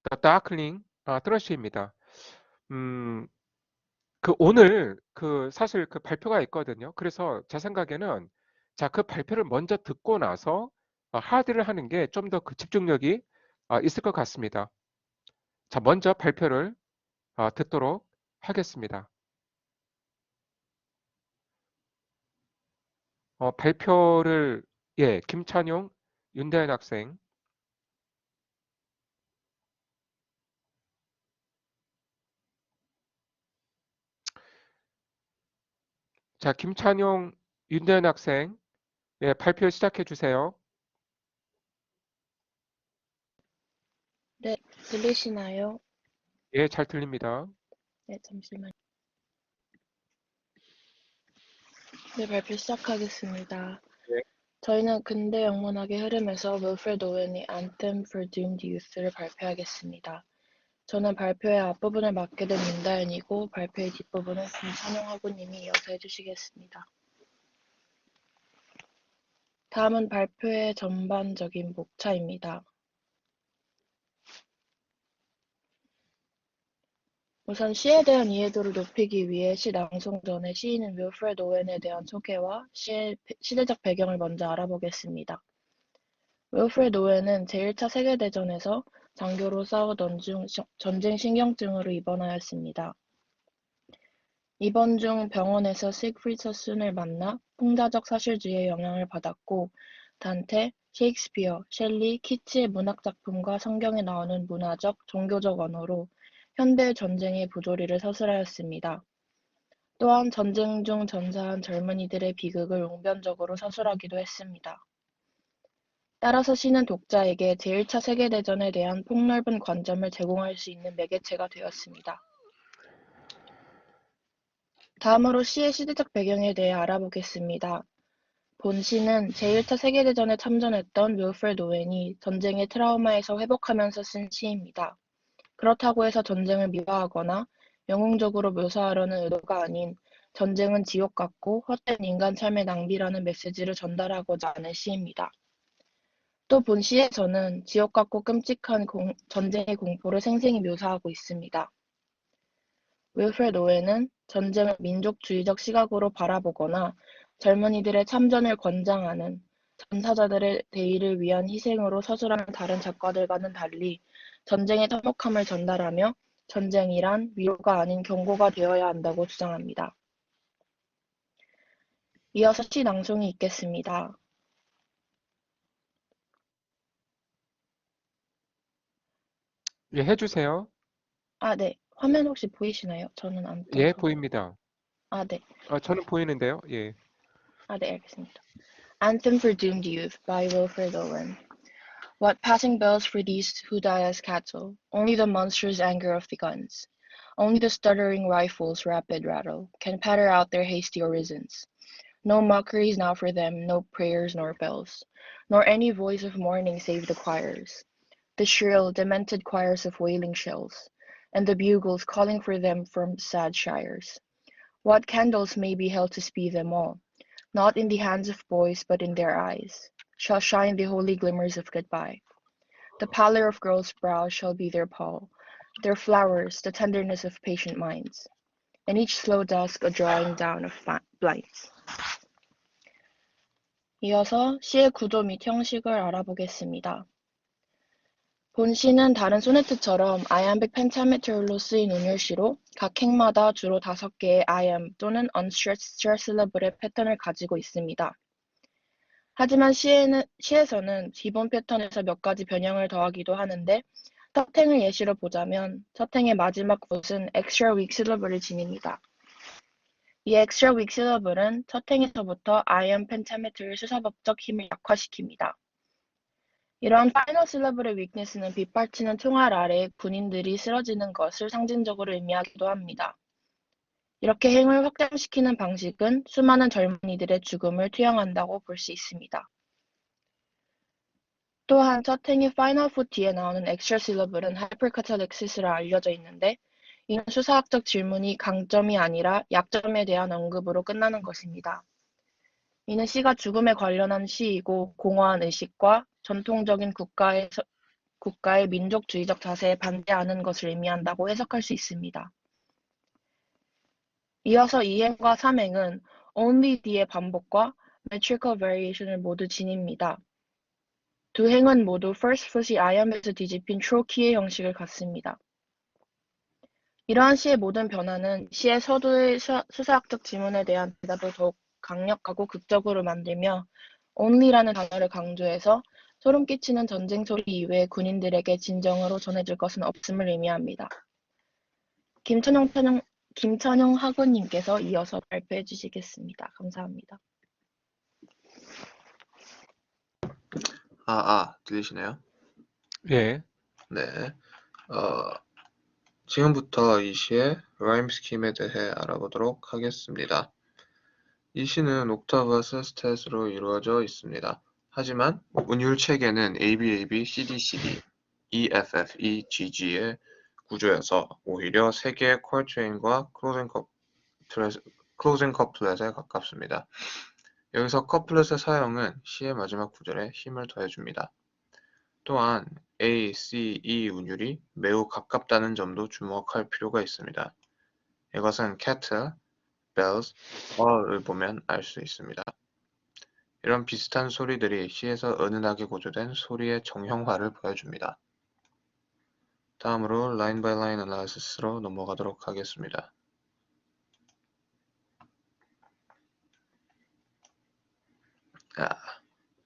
The Darkling 트러쉬입니다. 음, 오늘 사실 그 발표가 있거든요. 그래서 제 생각에는 자, 그 발표를 먼저 듣고 나서 하드를 하는 게 좀 더 그 집중력이 있을 것 같습니다. 자, 먼저 발표를 듣도록 하겠습니다. 발표를 예, 김찬용 윤대현 학생. 자, 김찬용 윤대현 학생. 예, 발표 시작해 주세요. 네, 들리시나요? 예, 잘 들립니다. 네, 잠시만요. 네, 발표 시작하겠습니다. 예. 저희는 근대 영문학의 흐름에서 윌프레드 오웬의 Anthem for Doomed Youth를 발표하겠습니다. 저는 발표의 앞부분을 맡게 된 윤다현이고 발표의 뒷부분은 김찬용 학우님이 이어서 해주시겠습니다. 다음은 발표의 전반적인 목차입니다. 우선 시에 대한 이해도를 높이기 위해 시 낭송 전에 시인인 윌프레드 오웬에 대한 소개와 시의 시대적 배경을 먼저 알아보겠습니다. 윌프레드 오웬은 제1차 세계대전에서 장교로 싸우던 중 전쟁 신경증으로 입원하였습니다. 입원 중 병원에서 시그프리드 서순을 만나 풍자적 사실주의의 영향을 받았고 단테, 셰익스피어, 셸리, 키츠의 문학작품과 성경에 나오는 문화적, 종교적 언어로 현대 전쟁의 부조리를 서술하였습니다. 또한 전쟁 중 전사한 젊은이들의 비극을 웅변적으로 서술하기도 했습니다. 따라서 시는 독자에게 제1차 세계대전에 대한 폭넓은 관점을 제공할 수 있는 매개체가 되었습니다. 다음으로 시의 시대적 배경에 대해 알아보겠습니다. 본 시는 제1차 세계대전에 참전했던 윌프레드 오웬이 전쟁의 트라우마에서 회복하면서 쓴 시입니다. 그렇다고 해서 전쟁을 미화하거나 영웅적으로 묘사하려는 의도가 아닌 전쟁은 지옥 같고 헛된 인간 삶의 낭비라는 메시지를 전달하고자 하는 시입니다. 또 본 시에서는 지옥 같고 끔찍한 전쟁의 공포를 생생히 묘사하고 있습니다. 윌프레드 오웬은 전쟁을 민족주의적 시각으로 바라보거나 젊은이들의 참전을 권장하는 전사자들의 대의를 위한 희생으로 서술하는 다른 작가들과는 달리 전쟁의 참혹함을 전달하며 전쟁이란 위로가 아닌 경고가 되어야 한다고 주장합니다. 이어서 시 낭송이 있겠습니다. 예, 해주세요. 네. 화면 혹시 보이시나요? 저는 안 예, 떠서. 보입니다. 네. 저는 보이는데요. 예. 네, 알겠습니다. Anthem for Doomed Youth by Wilfred Owen. What passing bells for these who die as cattle? Only the monstrous anger of the guns. Only the stuttering rifles' rapid rattle can patter out their hasty orisons. No mockeries now for them, no prayers nor bells, nor any voice of mourning save the choirs, the shrill, demented choirs of wailing shells, and the bugles calling for them from sad shires. What candles may be held to speed them all? Not in the hands of boys, but in their eyes, shall shine the holy glimmers of goodbye. The pallor of girls' brows shall be their pall, their flowers the tenderness of patient minds, and each slow dusk a drawing down of blinds. 이어서 시의 구조 및 형식을 알아보겠습니다. 본 시는 다른 소네트처럼 iambic pentameter로 쓰인 운율시로 각 행마다 주로 5개의 iamb 또는 unstressed syllable의 패턴을 가지고 있습니다. 하지만 시에서는 기본 패턴에서 몇 가지 변형을 더하기도 하는데 첫 행을 예시로 보자면 첫 행의 마지막 곳은 extra weak syllable을 지닙니다. 이 extra weak syllable은 첫 행에서부터 iamb pentameter의 수사법적 힘을 약화시킵니다. 이러한 파이널 syllable의 weakness는 빗발치는 총알 아래 군인들이 쓰러지는 것을 상징적으로 의미하기도 합니다. 이렇게 행을 확장시키는 방식은 수많은 젊은이들의 죽음을 투영한다고 볼 수 있습니다. 또한 첫 행의 final foot 뒤에 나오는 extra syllable은 hypercatalexis로 알려져 있는데 이는 수사학적 질문이 강점이 아니라 약점에 대한 언급으로 끝나는 것입니다. 이는 시가 죽음에 관련한 시이고 공허한 의식과 전통적인 국가의 민족주의적 자세에 반대하는 것을 의미한다고 해석할 수 있습니다. 이어서 2행과 3행은 only 뒤의 반복과 metrical variation을 모두 지닙니다. 두 행은 모두 first foot이 iamb에서 뒤집힌 troche의 형식을 갖습니다. 이러한 시의 모든 변화는 시의 서두의 수사학적 지문에 대한 대답을 더욱 강력하고 극적으로 만들며 only라는 단어를 강조해서 소름 끼치는 전쟁 소리 이외에 군인들에게 진정으로 전해질 것은 없음을 의미합니다. 김천영 학우님께서 이어서 발표해 주시겠습니다. 감사합니다. 들리시나요? 예. 네. 지금부터 이 시의 라임 스킴에 대해 알아보도록 하겠습니다. 이 시는 옥타브와 세스텟으로 이루어져 있습니다. 하지만 운율 체계는 ABAB, CDCD, EFF, 구조여서 오히려 세 개의 쿼트레인과 클로징 커플렛에 가깝습니다. 여기서 커플렛의 사용은 시의 마지막 구절에 힘을 더해줍니다. 또한 A, C, E 운율이 매우 가깝다는 점도 주목할 필요가 있습니다. 이것은 cat, bells, 을 보면 알 수 있습니다. 이런 비슷한 소리들이 시에서 은은하게 고조된 소리의 정형화를 보여줍니다. 다음으로 라인 바이 라인 애널리시스로 넘어가도록 하겠습니다.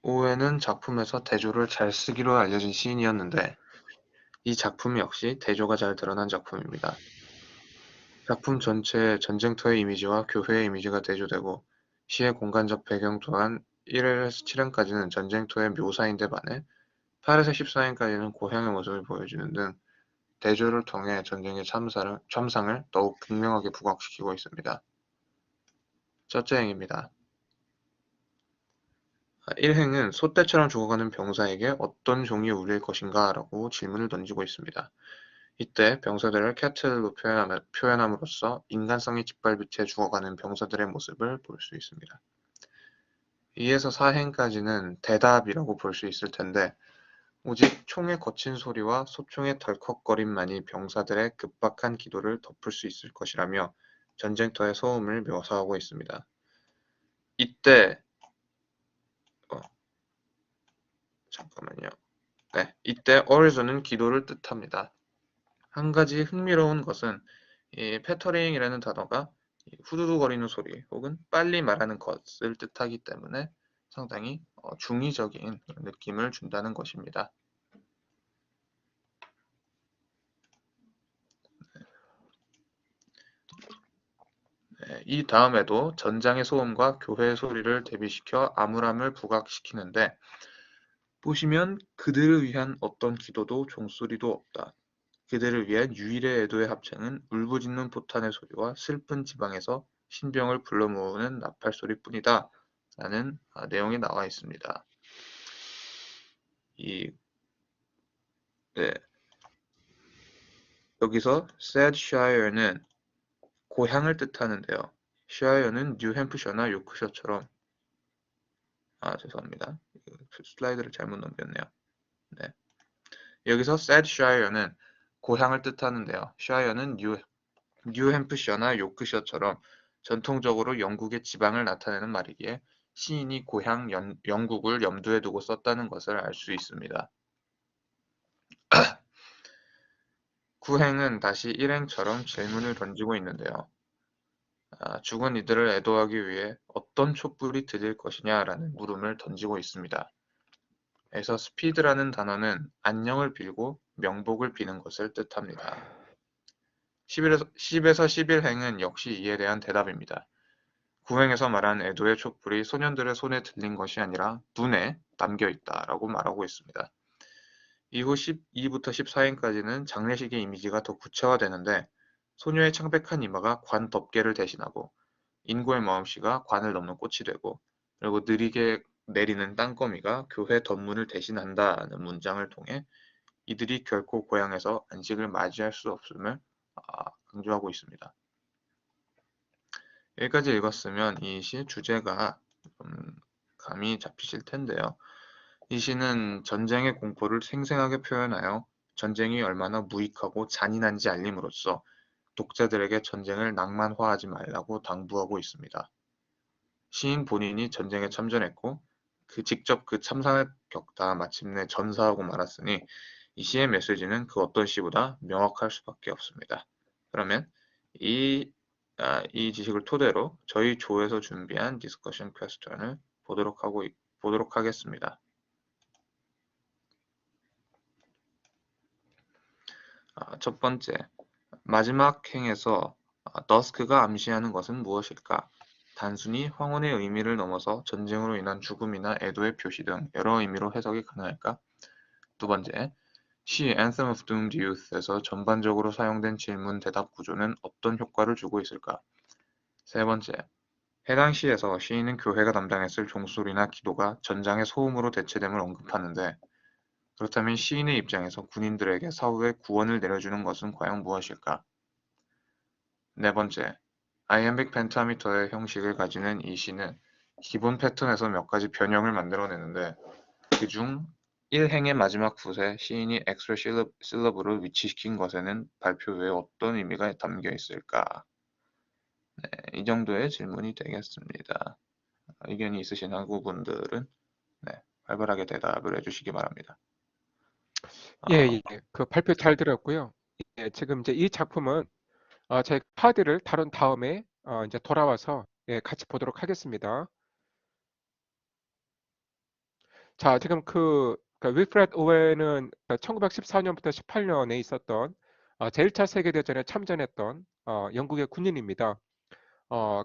오웬은 작품에서 대조를 잘 쓰기로 알려진 시인이었는데 이 작품 역시 대조가 잘 드러난 작품입니다. 작품 전체에 전쟁터의 이미지와 교회의 이미지가 대조되고 시의 공간적 배경 또한 1회에서 7회까지는 전쟁터의 묘사인데 반해 8에서 14회까지는 고향의 모습을 보여주는 등 대조를 통해 전쟁의 참상을 더욱 극명하게 부각시키고 있습니다. 첫째 행입니다. 1행은 소떼처럼 죽어가는 병사에게 어떤 종이 울릴 것인가 라고 질문을 던지고 있습니다. 이때 병사들을 캐틀로 표현함으로써 인간성이 짓밟혀 죽어가는 병사들의 모습을 볼 수 있습니다. 2에서 4행까지는 대답이라고 볼 수 있을 텐데 오직 총의 거친 소리와 소총의 덜컥거림만이 병사들의 급박한 기도를 덮을 수 있을 것이라며 전쟁터의 소음을 묘사하고 있습니다. 이때 이때 orzo는 기도를 뜻합니다. 한 가지 흥미로운 것은 이 패터링이라는 단어가 후두두거리는 소리 혹은 빨리 말하는 것을 뜻하기 때문에 상당히 중의적인 느낌을 준다는 것입니다. 이 다음에도 전장의 소음과 교회의 소리를 대비시켜 암울함을 부각시키는데 보시면 그들을 위한 어떤 기도도 종소리도 없다. 그들을 위한 유일의 애도의 합창은 울부짖는 포탄의 소리와 슬픈 지방에서 신병을 불러 모으는 나팔 소리뿐이다. 라는 내용이 나와 있습니다. 여기서 Sadshire는 고향을 뜻하는데요. shire는 뉴햄프셔나 요크셔처럼 죄송합니다. 슬라이드를 잘못 넘겼네요. 네. 여기서 Sadshire는 고향을 뜻하는데요. shire는 뉴햄프셔나 요크셔처럼 전통적으로 영국의 지방을 나타내는 말이기에 시인이 고향 영국을 염두에 두고 썼다는 것을 알 수 있습니다. 9행은 다시 1행처럼 질문을 던지고 있는데요. 죽은 이들을 애도하기 위해 어떤 촛불이 드릴 것이냐라는 물음을 던지고 있습니다. 그래서 스피드라는 단어는 안녕을 빌고 명복을 비는 것을 뜻합니다. 10에서 11행은 역시 이에 대한 대답입니다. 9행에서 말한 애도의 촛불이 소년들의 손에 들린 것이 아니라 눈에 담겨있다라고 말하고 있습니다. 이후 12부터 14행까지는 장례식의 이미지가 더 구체화되는데 소녀의 창백한 이마가 관 덮개를 대신하고 인고의 마음씨가 관을 넘는 꽃이 되고 그리고 느리게 내리는 땅거미가 교회 덧문을 대신한다는 문장을 통해 이들이 결코 고향에서 안식을 맞이할 수 없음을 강조하고 있습니다. 여기까지 읽었으면 이 시의 주제가 감이 잡히실 텐데요. 이 시는 전쟁의 공포를 생생하게 표현하여 전쟁이 얼마나 무익하고 잔인한지 알림으로써 독자들에게 전쟁을 낭만화하지 말라고 당부하고 있습니다. 시인 본인이 전쟁에 참전했고 직접 그 참상을 겪다 마침내 전사하고 말았으니 이 시의 메시지는 그 어떤 시보다 명확할 수밖에 없습니다. 그러면 이, 이 지식을 토대로 저희 조에서 준비한 디스커션 퀘스천을 보도록 하겠습니다. 첫 번째, 마지막 행에서 더스크가 암시하는 것은 무엇일까? 단순히 황혼의 의미를 넘어서 전쟁으로 인한 죽음이나 애도의 표시 등 여러 의미로 해석이 가능할까? 두 번째, 시 Anthem of Doomed Youth에서 전반적으로 사용된 질문-대답 구조는 어떤 효과를 주고 있을까? 세 번째, 해당 시에서 시인은 교회가 담당했을 종소리나 기도가 전장의 소음으로 대체됨을 언급하는데 그렇다면 시인의 입장에서 군인들에게 사후에 구원을 내려주는 것은 과연 무엇일까? 네 번째, 아이엠빅 펜타미터의 형식을 가지는 이 시는 기본 패턴에서 몇 가지 변형을 만들어내는데 그중 1행의 마지막 붓에 시인이 엑스트라 실러브를 위치시킨 것에는 발표 외에 어떤 의미가 담겨 있을까? 네, 이 정도의 질문이 되겠습니다. 의견이 있으신 학우분들은 네, 활발하게 대답을 해주시기 바랍니다. 예, 예. 그 발표 잘 들었고요. 예, 지금 이제 이 작품은 제 카드를 다룬 다음에 이제 돌아와서 예, 같이 보도록 하겠습니다. 자, 지금 윌프레드 오웬은 1914년부터 18년에 있었던 제1차 세계대전에 참전했던 영국의 군인입니다.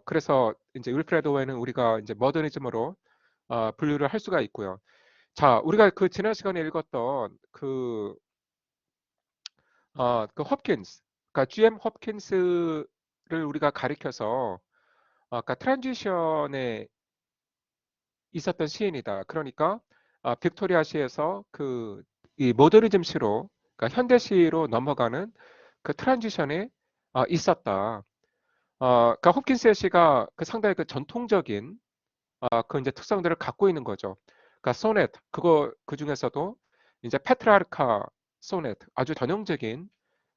그래서 이제 윌프레드 오웬은 우리가 이제 모더니즘으로 분류를 할 수가 있고요. 자, 우리가 그 지난 시간에 읽었던 그 홉킨스, 그러니까 GM 홉킨스를 우리가 가리켜서 아까 트랜지션에 있었던 시인이다. 그러니까 빅토리아시에서 이 모더니즘 시로, 그러니까 현대시로 넘어가는 그 트랜지션에 있었다. 그러니까 홉킨스의 시가 상당히 그 전통적인 그 이제 특성들을 갖고 있는 거죠. 그러니까 소넷, 그 중에서도 이제 페트라르카 소넷, 아주 전형적인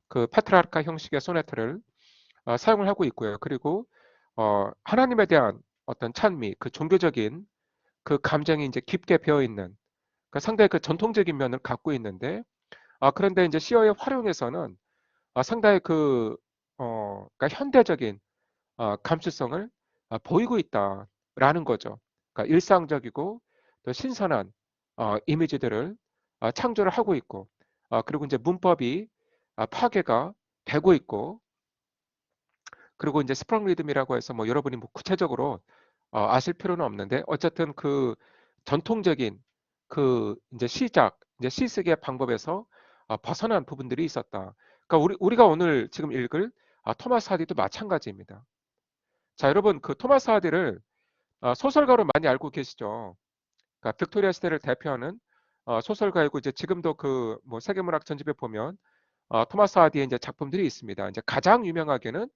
그 페트라르카 형식의 소네트를 사용을 하고 있고요. 그리고 하나님에 대한 어떤 찬미, 그 종교적인 그 감정이 이제 깊게 배어 있는 상당히 그 전통적인 면을 갖고 있는데 그런데 이제 시어의 활용에서는 상당히 그러니까 현대적인 감수성을 보이고 있다라는 거죠. 그러니까 일상적이고 또 신선한 이미지들을 창조를 하고 있고 그리고 이제 문법이 파괴가 되고 있고 그리고 이제 스프렁 리듬이라고 해서 뭐 여러분이 뭐 구체적으로 아실 필요는 없는데 어쨌든 그 전통적인 그 이제 시작, 이제 시쓰기의 방법에서 벗어난 부분들이 있었다. 그러니까 우리가 오늘 지금 읽을 토마스 하디도 마찬가지입니다. 자, 여러분 그 토마스 하디를 소설가로 많이 알고 계시죠? 그러니까 빅토리아 시대를 대표하는 소설가이고 이제 지금도 그 뭐 세계문학 전집에 보면 토마스 하디의 이제 작품들이 있습니다. 이제 가장 유명하게는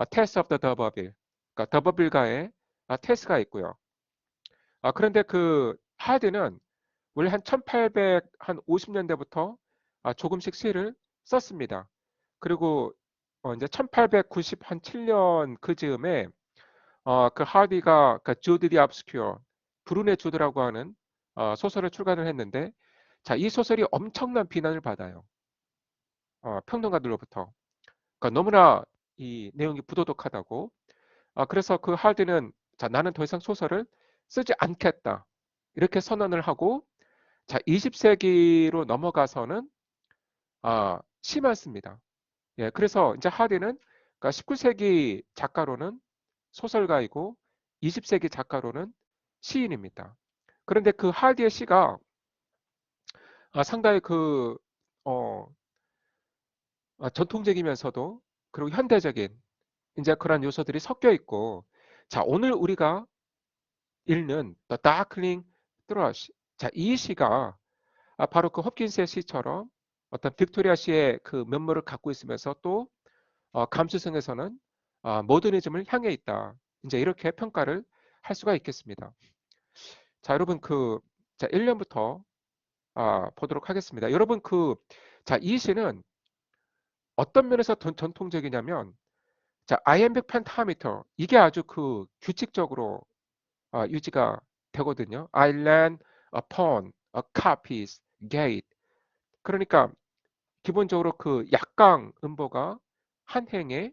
테스 오브 더 더버빌, 그러니까 더버빌가의 테스가 있고요. 그런데 그 하디는 원래 한 1850년대부터 조금씩 시를 썼습니다. 그리고 이제 1897년 그 즈음에 그 하디가 주드 디 압스큐어, 불운의 주드라고 하는 소설을 출간을 했는데 자, 이 소설이 엄청난 비난을 받아요. 평론가들로부터. 그러니까 너무나 이 내용이 부도덕하다고. 그래서 그 하디는 자, 나는 더 이상 소설을 쓰지 않겠다. 이렇게 선언을 하고 자, 20세기로 넘어가서는 시만 씁니다. 예, 그래서 이제 하디는 그러니까 19세기 작가로는 소설가이고 20세기 작가로는 시인입니다. 그런데 그 하디의 시가 상당히 어, 전통적이면서도 그리고 현대적인 이제 그런 요소들이 섞여 있고 자, 오늘 우리가 읽는 The Darkling Thrush. 자, 이 시가 바로 그 홉킨스의 시처럼 어떤 빅토리아 시의 그 면모를 갖고 있으면서 또 감수성에서는 모더니즘을 향해 있다. 이제 이렇게 평가를 할 수가 있겠습니다. 자, 여러분 자, 1년부터 보도록 하겠습니다. 여러분 자, 이 시는 어떤 면에서 전통적이냐면, 자, 아이엠백 펜타미터 이게 아주 규칙적으로 유지가 되거든요. Island, upon, copies, gate. 그러니까 기본적으로 약강 음보가 한 행에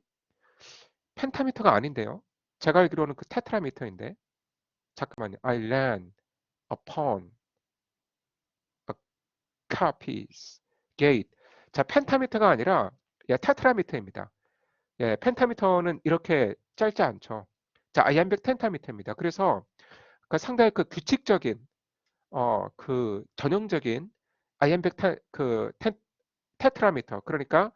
펜타미터가 아닌데요. 제가 알기로는 테트라미터인데. 잠깐만요. Island, upon, copies, gate. 자, 펜타미터가 아니라 테트라미터입니다. 예, 펜타미터는 이렇게 짧지 않죠. 자, 아이엠백 펜타미터입니다. 그래서 상당히 규칙적인 전형적인 아이엠백 테트라미터. 그러니까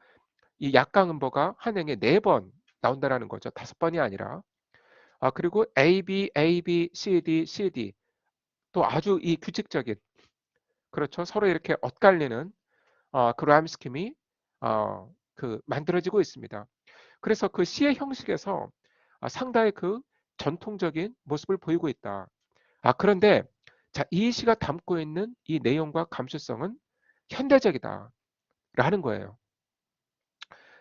이 약강음보가 한 행에 4번 나온다는 거죠. 5번이 아니라. 그리고 A, B, A, B, C, D, C, D. 또 아주 이 규칙적인, 그렇죠. 서로 이렇게 엇갈리는 그 라임 스킴이 만들어지고 있습니다. 그래서 C의 형식에서 상당히 전통적인 모습을 보이고 있다. 그런데 자, 이 시가 담고 있는 이 내용과 감수성은 현대적이다 라는 거예요.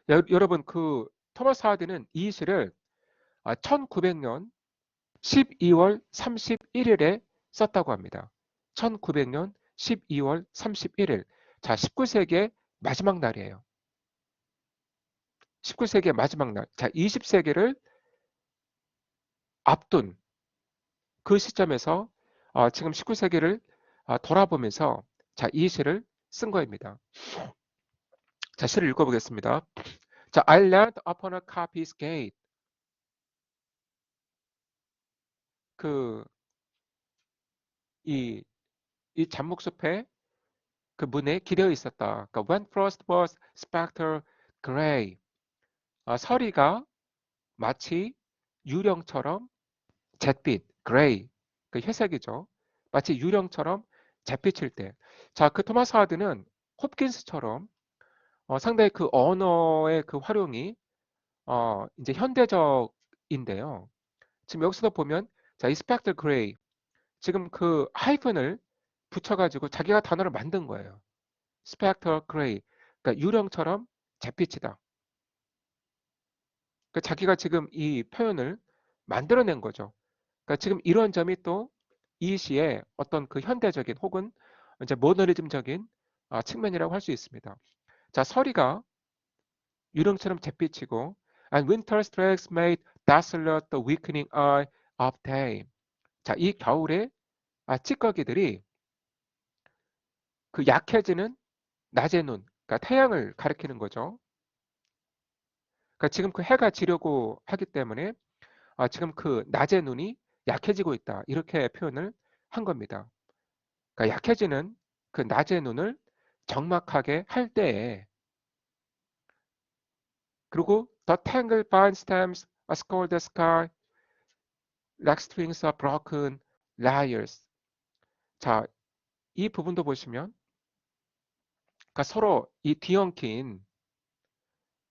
여러분 토마스 하디는 이 시를 1900년 12월 31일에 썼다고 합니다. 1900년 12월 31일. 자, 19세기의 마지막 날이에요. 19세기의 마지막 날. 자, 20세기를 앞둔 그 시점에서 지금 19세기를 돌아보면서 자, 이 시를 쓴 거입니다. 자, 시를 읽어보겠습니다. 자, I land upon a copy's gate. 이 잠목숲에 문에 기대어 있었다. 그러니까 when frost was spectral gray. 서리가 마치 유령처럼 잿빛, gray, 회색이죠. 마치 유령처럼 잿빛일 때. 자, 토마스 하드는 홉킨스처럼 상당히 언어의 활용이 이제 현대적인데요. 지금 여기서도 보면 자, 이 spectral gray 지금 하이픈을 붙여가지고 자기가 단어를 만든 거예요. spectral gray. 그러니까 유령처럼 잿빛이다. 그러니까 자기가 지금 이 표현을 만들어낸 거죠. 그러니까 지금 이런 점이 또 이 시의 어떤 현대적인 혹은 이제 모더니즘적인 측면이라고 할 수 있습니다. 자, 서리가 유령처럼 잿빛이고 and winter strikes made desolate the weakening eye of day. 자, 이 겨울에 찌꺼기들이 약해지는 낮의 눈, 그러니까 태양을 가리키는 거죠. 그러니까 지금 해가 지려고 하기 때문에 지금 낮의 눈이 약해지고 있다. 이렇게 표현을 한 겁니다. 그러니까 약해지는 낮의 눈을 적막하게 할 때에 그리고 the tangled vine stems scour the sky like strings of broken lyres. 자, 이 부분도 보시면 그러니까 서로 이 뒤엉킨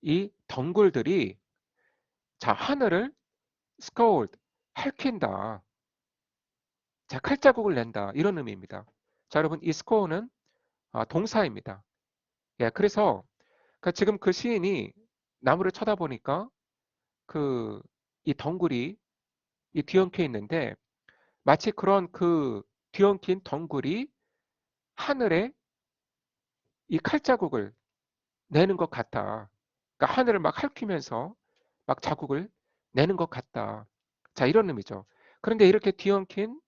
이 덩굴들이 자, 하늘을 scoured, 핥힌다. 자, 칼자국을 낸다. 이런 의미입니다. 자, 여러분 이 score는 동사입니다. 예, 그래서 지금 시인이 나무를 쳐다보니까 이 덩굴이 이 뒤엉켜 있는데 마치 그런 뒤엉킨 덩굴이 하늘에 이 칼자국을 내는 것 같다. 그러니까 하늘을 막 핥히면서 막 자국을 내는 것 같다. 자, 이런 의미죠. 그런데 이렇게 뒤엉킨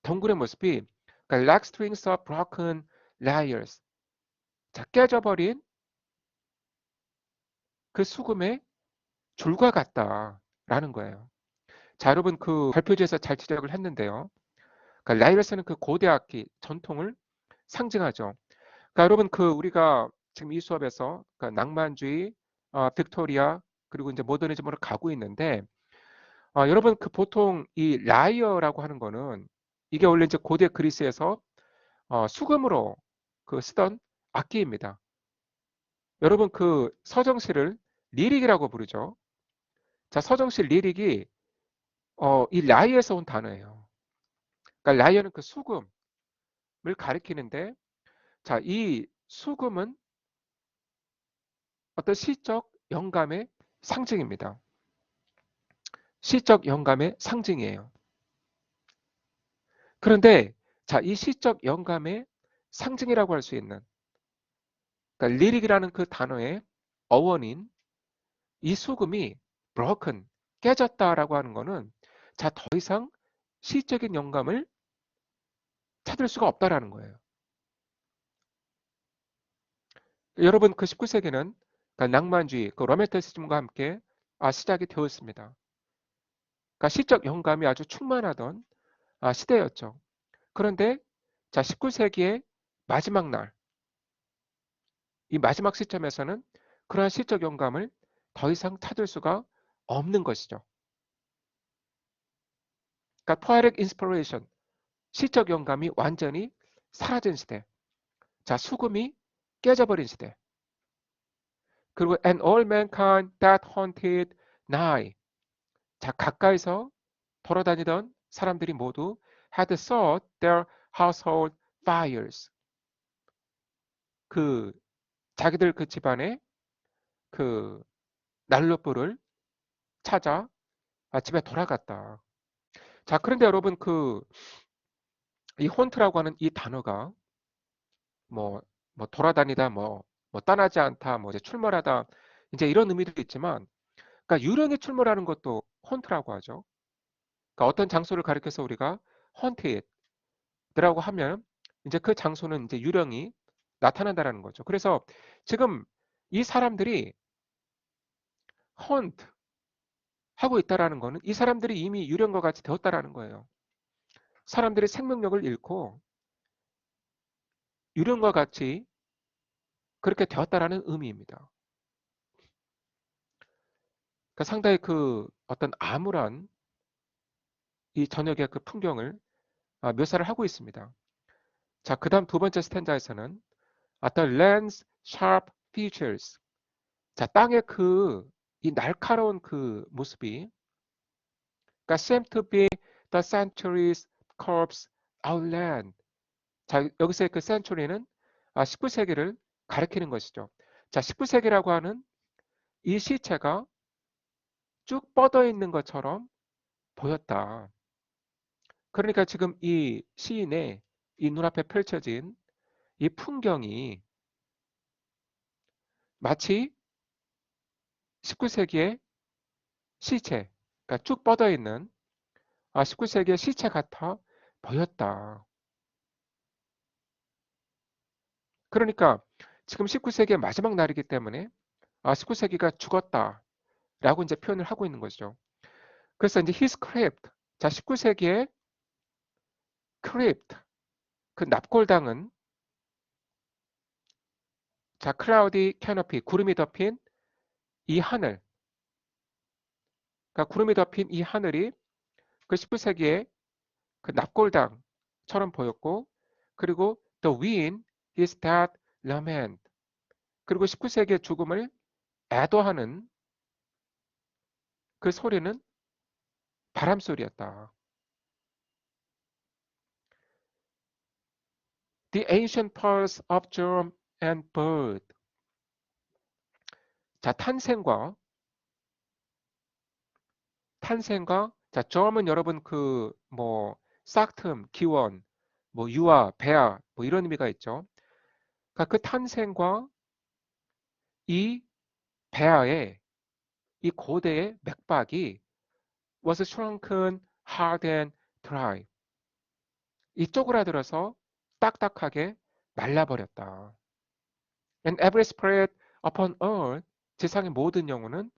덩굴의 모습이 그러니까 like strings of broken lyres. 자, 깨져버린 수금의 줄과 같다라는 거예요. 자, 여러분 발표지에서 잘 지적을 했는데요. 그러니까 라이러스는 고대 악기 전통을 상징하죠. 그러니까 여러분 우리가 지금 이 수업에서 낭만주의, 빅토리아 그리고 이제 모더니즘으로 가고 있는데 여러분 보통 이 라이어라고 하는 거는 이게 원래 이제 고대 그리스에서 수금으로 쓰던 악기입니다. 여러분 서정시를 리릭이라고 부르죠. 자, 서정시 리릭이 이 라이에서 온 단어예요. 그러니까 라이언은 그 수금을 가리키는데, 자, 이 수금은 어떤 시적 영감의 상징입니다. 시적 영감의 상징이에요. 그런데 자, 이 시적 영감의 상징이라고 할 수 있는, 그러니까 리릭이라는 그 단어의 어원인 이 수금이 broken, 깨졌다라고 하는 거는, 자, 더 이상 시적인 영감을 찾을 수가 없다라는 거예요. 여러분, 그 19세기는 그러니까 낭만주의, 그 로맨티시즘과 함께 시작이 되었습니다. 그러니까 시적 영감이 아주 충만하던 시대였죠. 그런데 자, 19세기의 마지막 날, 이 마지막 시점에서는 그러한 시적 영감을 더 이상 찾을 수가 없는 것이죠. 그러니까 poetic inspiration, 시적 영감이 완전히 사라진 시대. 자, 수금이 깨져버린 시대. 그리고 and all mankind that haunted nigh. 자, 가까이서 돌아다니던 사람들이 모두 had sought their household fires. 그 자기들 그 집안의 그 난로불을 찾아 집에 돌아갔다. 자, 그런데 여러분 이 혼트라고 하는 이 단어가 뭐, 돌아다니다 뭐 떠나지 않다, 뭐 이제 출몰하다, 이제 이런 의미도 있지만, 그러니까 유령이 출몰하는 것도 혼트라고 하죠. 그러니까 어떤 장소를 가리켜서 우리가 haunted라고 하면 이제 그 장소는 이제 유령이 나타난다라는 거죠. 그래서 지금 이 사람들이 haunt 하고 있다라는 거는 이 사람들이 이미 유령과 같이 되었다라는 거예요. 사람들이 생명력을 잃고 유령과 같이 그렇게 되었다라는 의미입니다. 그러니까 상당히 그 어떤 암울한 이 저녁의 그 풍경을 묘사를 하고 있습니다. 자, 그 다음 두 번째 스탠자에서는 The land's sharp features. 자, 땅의 이 날카로운 그 모습이, 그러니까 seem to be the century's corpse outland. 자, 여기서의 그 century는 19세기를 가리키는 것이죠. 자, 19세기라고 하는 이 시체가 쭉 뻗어 있는 것처럼 보였다. 그러니까 지금 이 시인의 이 눈앞에 펼쳐진 이 풍경이 마치 19세기의 시체, 그러니까 쭉 뻗어 있는 19세기의 시체 같아 보였다. 그러니까 지금 19세기의 마지막 날이기 때문에 19세기가 죽었다라고 이제 표현을 하고 있는 거죠. 그래서 이제 his crypt, 자 19세기의 crypt, 그 납골당은 자 cloudy canopy, 구름이 덮인 이 하늘, 그러니까 구름이 덮인 이 하늘이 그 19세기의 그 납골당처럼 보였고, 그리고 the wind is that lament, 그리고 19세기의 죽음을 애도하는 그 소리는 바람 소리였다. The ancient pulse of germ and birth. 자, 탄생과 자, germ은 여러분 싹틈, 기원, 유아, 배아, 이런 의미가 있죠. 그러니까 그 탄생과 이 배아의 이 고대의 맥박이 was shrunken, hard and dry. 이 쪼그라들어서 딱딱하게 말라버렸다. And every spirit upon earth, 세상의 모든 영혼은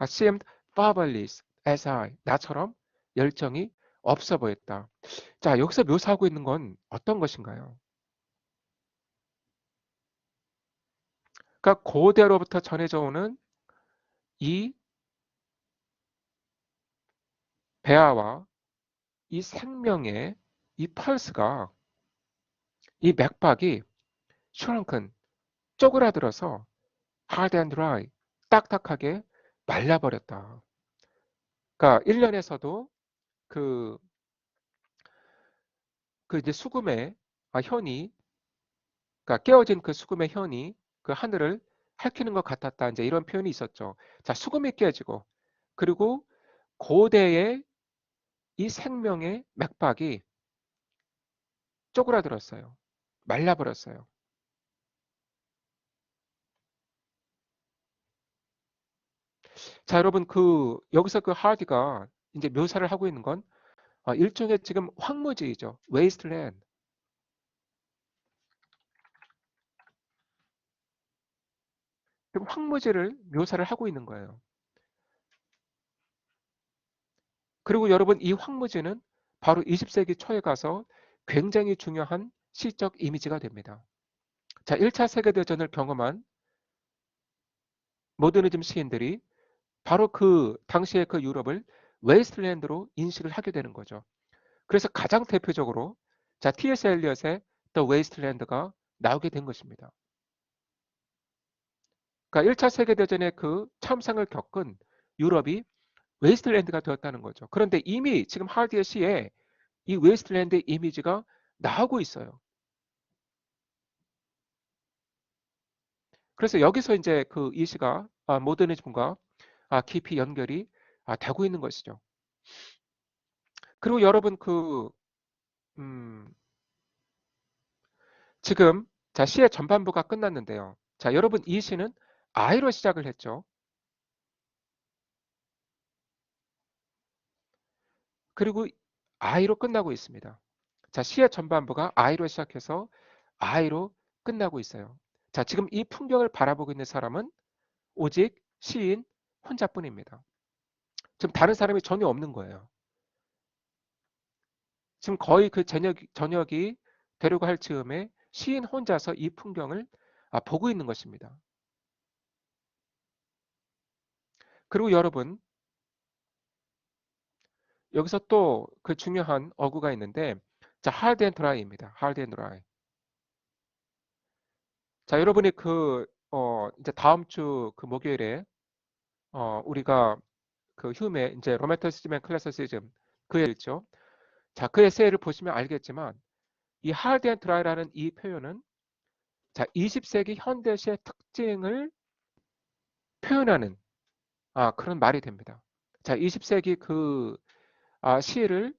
seemed fatherless as I, 나처럼 열정이 없어 보였다. 자, 여기서 묘사하고 있는 건 어떤 것인가요? 그러니까 고대로부터 전해져 오는 이 배아와 이 생명의 이 펄스가, 이 맥박이 shrunken, 쪼그라들어서 hard and dry, 딱딱하게 말라버렸다. 그러니까 1년에서도 그 그 이제 수금의 현이, 그러니까 깨어진 그 수금의 현이 그 하늘을 핥히는 것 같았다. 이제 이런 표현이 있었죠. 자, 수금이 깨지고, 그리고 고대의 이 생명의 맥박이 쪼그라들었어요. 말라버렸어요. 자, 여러분, 여기서 그 하디가 이제 묘사를 하고 있는 건 일종의 지금 황무지이죠. 웨이스트랜드. 지금 황무지를 묘사를 하고 있는 거예요. 그리고 여러분, 이 황무지는 바로 20세기 초에 가서 굉장히 중요한 시적 이미지가 됩니다. 자, 1차 세계대전을 경험한 모더니즘 시인들이 바로 그 당시의 그 유럽을 웨이스트랜드로 인식을 하게 되는 거죠. 그래서 가장 대표적으로 자, T.S. 엘리엇의 The Wasteland가 나오게 된 것입니다. 그러니까 1차 세계대전의 그 참상을 겪은 유럽이 웨이스트랜드가 되었다는 거죠. 그런데 이미 지금 하디의 시에 이 웨이스트랜드의 이미지가 나오고 있어요. 그래서 여기서 이제 이 시가 모더니즘과 깊이 연결이 되고 있는 것이죠. 그리고 여러분 음, 지금 자, 시의 전반부가 끝났는데요. 자, 여러분 이 시는 I로 시작을 했죠. 그리고 I로 끝나고 있습니다. 자, 시의 전반부가 I로 시작해서 I로 끝나고 있어요. 자, 지금 이 풍경을 바라보고 있는 사람은 오직 시인 혼자뿐입니다. 지금 다른 사람이 전혀 없는 거예요. 지금 거의 그 저녁이 되려고 할 즈음에 시인 혼자서 이 풍경을 보고 있는 것입니다. 그리고 여러분, 여기서 또 그 중요한 어구가 있는데, 자, hard and dry입니다. hard and dry. 자, 여러분이 이제 다음 주 그 목요일에, 우리가 그 휴메, 이제 로맨티시즘 앤 클래시시즘 그 읽죠. 자, 그 에세이를 보시면 알겠지만, 이 hard and dry라는 이 표현은 자, 20세기 현대시의 특징을 표현하는 그런 말이 됩니다. 자, 20세기 시를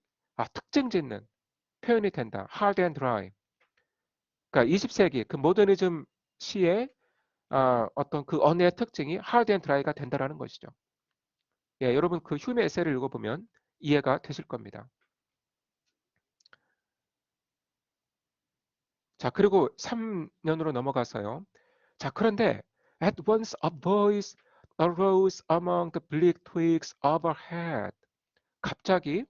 특징 짓는 표현이 된다. hard and dry. 그러니까 20세기 그 모더니즘 시의 어떤 그 언어의 특징이 hard and dry가 된다라는 것이죠. 예, 여러분 그 휴메 에세이를 읽어보면 이해가 되실 겁니다. 자, 그리고 3년으로 넘어가서요. 자, 그런데 at once a voice arose among the bleak twigs overhead. 갑자기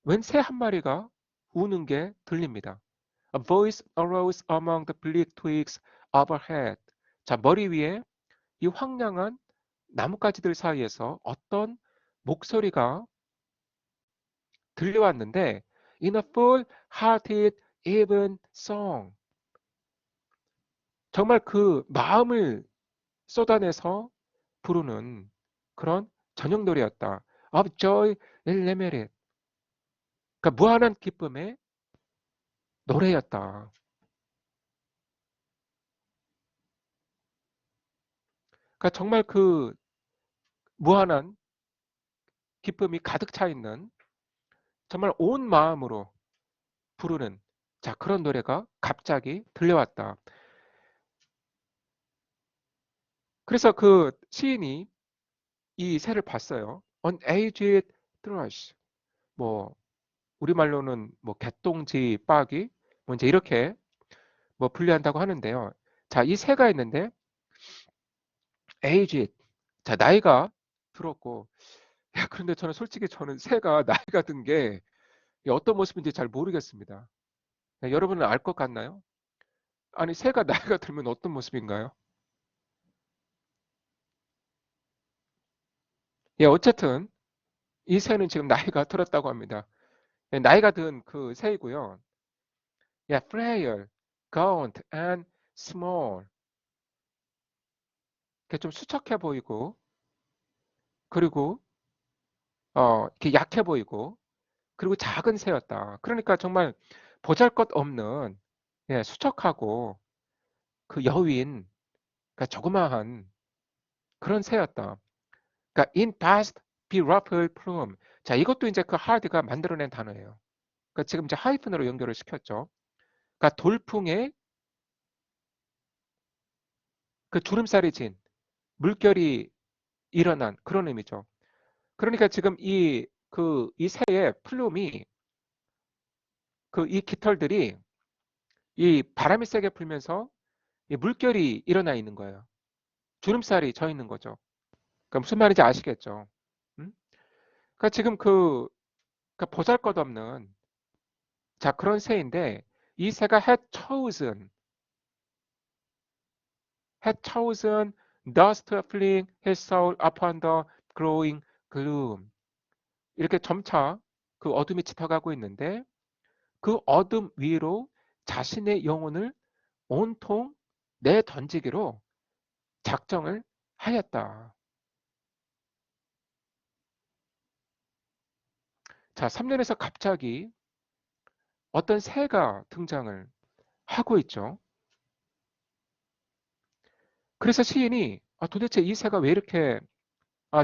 웬 새 한 마리가 우는 게 들립니다. A voice arose among the bleak twigs overhead. 자, 머리 위에 이 황량한 나뭇가지들 사이에서 어떤 목소리가 들려왔는데 in a full-hearted even song. 정말 그 마음을 쏟아내서 부르는 그런 저녁 노래였다. Of joy unlimited. 그러니까 무한한 기쁨의 노래였다. 그러니까 정말 그 무한한 기쁨이 가득 차 있는 정말 온 마음으로 부르는 자, 그런 노래가 갑자기 들려왔다. 그래서 그 시인이 이 새를 봤어요. An aged thrush. 뭐 우리말로는 뭐 개똥지 빠기 뭐 이제 이렇게 뭐 분류한다고 하는데요. 자, 이 새가 있는데 aged. 자, 나이가 들었고 야, 그런데 저는 솔직히 새가 나이가 든 게 어떤 모습인지 잘 모르겠습니다. 네, 여러분은 알 것 같나요? 아니, 새가 나이가 들면 어떤 모습인가요? 예, 어쨌든 이 새는 지금 나이가 들었다고 합니다. 예, 나이가 든 그 새이고요. 예, frail, gaunt and small. 이렇게 좀 수척해 보이고 그리고 이렇게 약해 보이고 그리고 작은 새였다. 그러니까 정말 보잘것없는 예, 수척하고 그 여윈, 그러니까 조그마한 그런 새였다. 그러니까 in past be ruffled plume. 자, 이것도 이제 그 하드가 만들어낸 단어예요. 그러니까 지금 이제 하이픈으로 연결을 시켰죠. 그러니까 돌풍에 그 주름살이 진 물결이 일어난 그런 의미죠. 그러니까 지금 이 새의 플룸이 그 이 깃털들이 이 바람이 세게 불면서 이 물결이 일어나 있는 거예요. 주름살이 져 있는 거죠. 그러니까 무슨 말인지 아시겠죠? 음? 그러니까 지금 그러니까 보잘것없는 자 그런 새인데 이 새가 had chosen dust to fling his soul upon the growing gloom. 이렇게 점차 그 어둠이 짙어가고 있는데 그 어둠 위로 자신의 영혼을 온통 내던지기로 작정을 하였다. 자, 3년에서 갑자기 어떤 새가 등장을 하고 있죠. 그래서 시인이 도대체 이 새가 왜 이렇게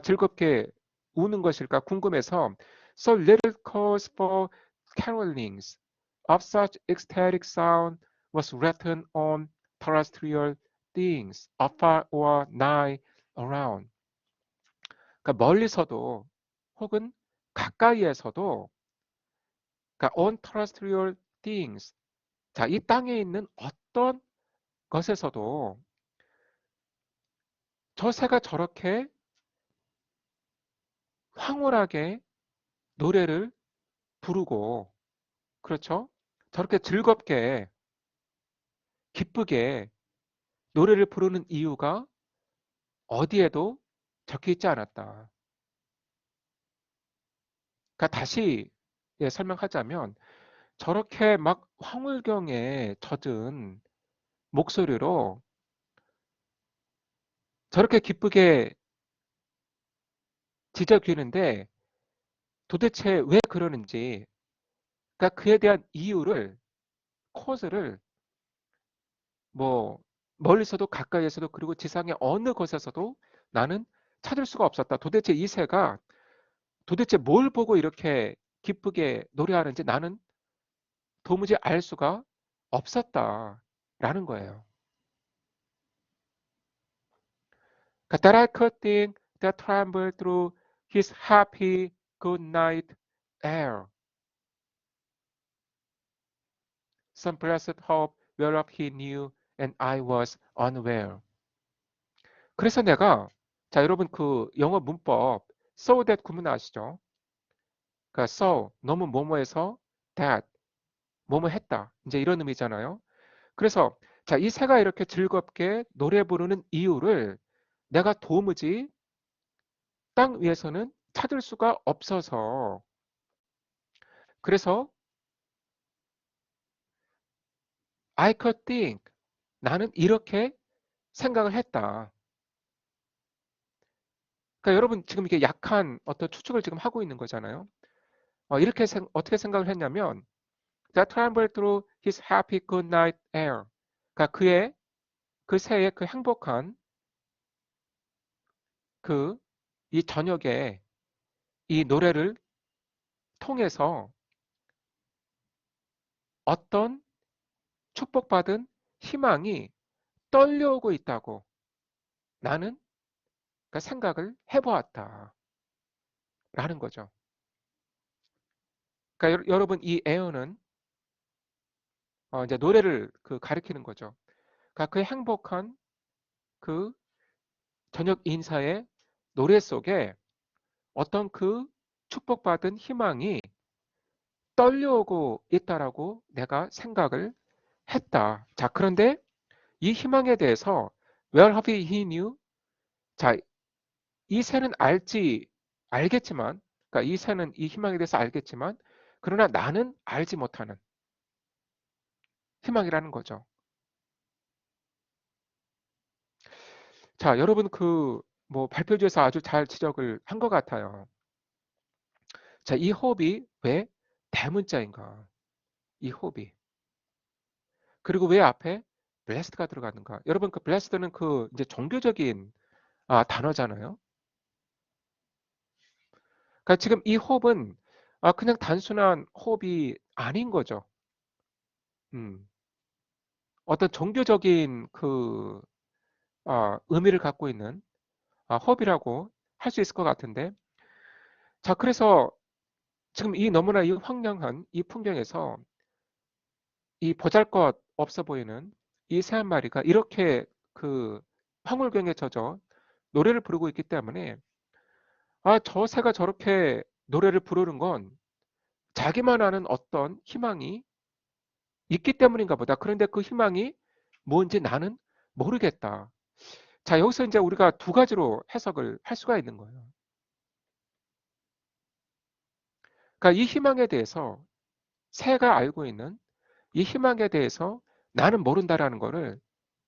즐겁게 우는 것일까 궁금해서 So little cause for carolings of such ecstatic sound was written on terrestrial things afar or nigh around. 그러니까 멀리서도 혹은 가까이에서도 그러니까 on terrestrial things 자, 이 땅에 있는 어떤 것에서도 저 새가 저렇게 황홀하게 노래를 부르고 그렇죠? 저렇게 즐겁게 기쁘게 노래를 부르는 이유가 어디에도 적혀 있지 않았다. 그러니까 다시 설명하자면 저렇게 막 황홀경에 젖은 목소리로 저렇게 기쁘게 지저귀는데 도대체 왜 그러는지 그러니까 그에 대한 이유를 코즈를 뭐 멀리서도 가까이에서도 그리고 지상의 어느 곳에서도 나는 찾을 수가 없었다. 도대체 이 새가 도대체 뭘 보고 이렇게 기쁘게 노래하는지 나는 도무지 알 수가 없었다라는 거예요. That I could think that trembled through his happy good night air. Some blessed hope whereof he knew and I was unaware. 그래서 내가 자 여러분 그 영어 문법 so that 구문 아시죠? 그러니까 so 너무 뭐뭐해서 that 뭐뭐 했다 이제 이런 의미잖아요. 그래서 자 이 새가 이렇게 즐겁게 노래 부르는 이유를 내가 도무지 땅 위에서는 찾을 수가 없어서 그래서 I could think 나는 이렇게 생각을 했다. 그러니까 여러분 지금 이게 약한 어떤 추측을 지금 하고 있는 거잖아요. 이렇게 어떻게 생각을 했냐면 That trembled through his happy good night air. 그러니까 그 새의 그 행복한 이 저녁에 이 노래를 통해서 어떤 축복받은 희망이 떨려오고 있다고 나는 그러니까 생각을 해보았다라는 거죠. 그러니까 여러분 이 에어는 이제 노래를 가리키는 거죠. 그러니까 그 행복한 그 저녁 인사의 노래 속에 어떤 그 축복받은 희망이 떨려오고 있다라고 내가 생각을 했다. 자, 그런데 이 희망에 대해서 Well, have he knew? 자, 이 새는 알겠지만, 그러니까 이 새는 이 희망에 대해서 알겠지만, 그러나 나는 알지 못하는 희망이라는 거죠. 자, 여러분 뭐 발표지에서 아주 잘 지적을 한 것 같아요. 자, 이 호흡이 왜 대문자인가? 이 호흡이. 그리고 왜 앞에 blessed가 들어가는가? 여러분 그 blessed는 그 이제 종교적인 단어잖아요. 그러니까 지금 이 호흡은 그냥 단순한 호흡이 아닌 거죠. 음, 어떤 종교적인 그 의미를 갖고 있는 호흡이라고 할 수 있을 것 같은데, 자 그래서 지금 이 너무나 이 황량한 이 풍경에서 이 보잘것 없어 보이는 이 새 한 마리가 이렇게 그 황홀경에 젖어 노래를 부르고 있기 때문에 저 새가 저렇게 노래를 부르는 건 자기만 아는 어떤 희망이 있기 때문인가 보다. 그런데 그 희망이 뭔지 나는 모르겠다. 자, 여기서 이제 우리가 두 가지로 해석을 할 수가 있는 거예요. 그러니까 이 희망에 대해서 새가 알고 있는 이 희망에 대해서 나는 모른다라는 거를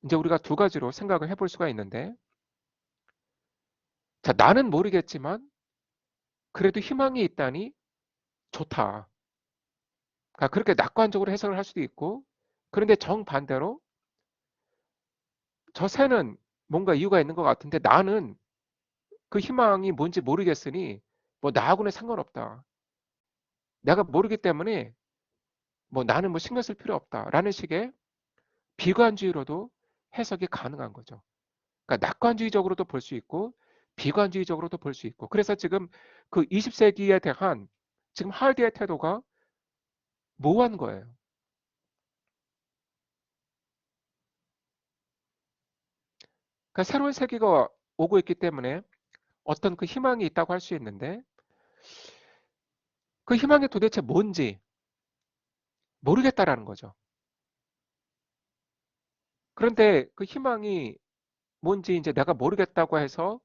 이제 우리가 두 가지로 생각을 해볼 수가 있는데, 자, 나는 모르겠지만 그래도 희망이 있다니 좋다. 그러니까 그렇게 낙관적으로 해석을 할 수도 있고, 그런데 정반대로 저 새는 뭔가 이유가 있는 것 같은데 나는 그 희망이 뭔지 모르겠으니 뭐 나하고는 상관없다. 내가 모르기 때문에 뭐 나는 뭐 신경 쓸 필요 없다라는 식의 비관주의로도 해석이 가능한 거죠. 그러니까 낙관주의적으로도 볼 수 있고 비관주의적으로도 볼 수 있고. 그래서 지금 그 20세기에 대한 지금 할디의 태도가 모호한 거예요. 그러니까 새로운 세기가 오고 있기 때문에 어떤 그 희망이 있다고 할 수 있는데 그 희망이 도대체 뭔지 모르겠다라는 거죠. 그런데 그 희망이 뭔지 이제 내가 모르겠다고 해서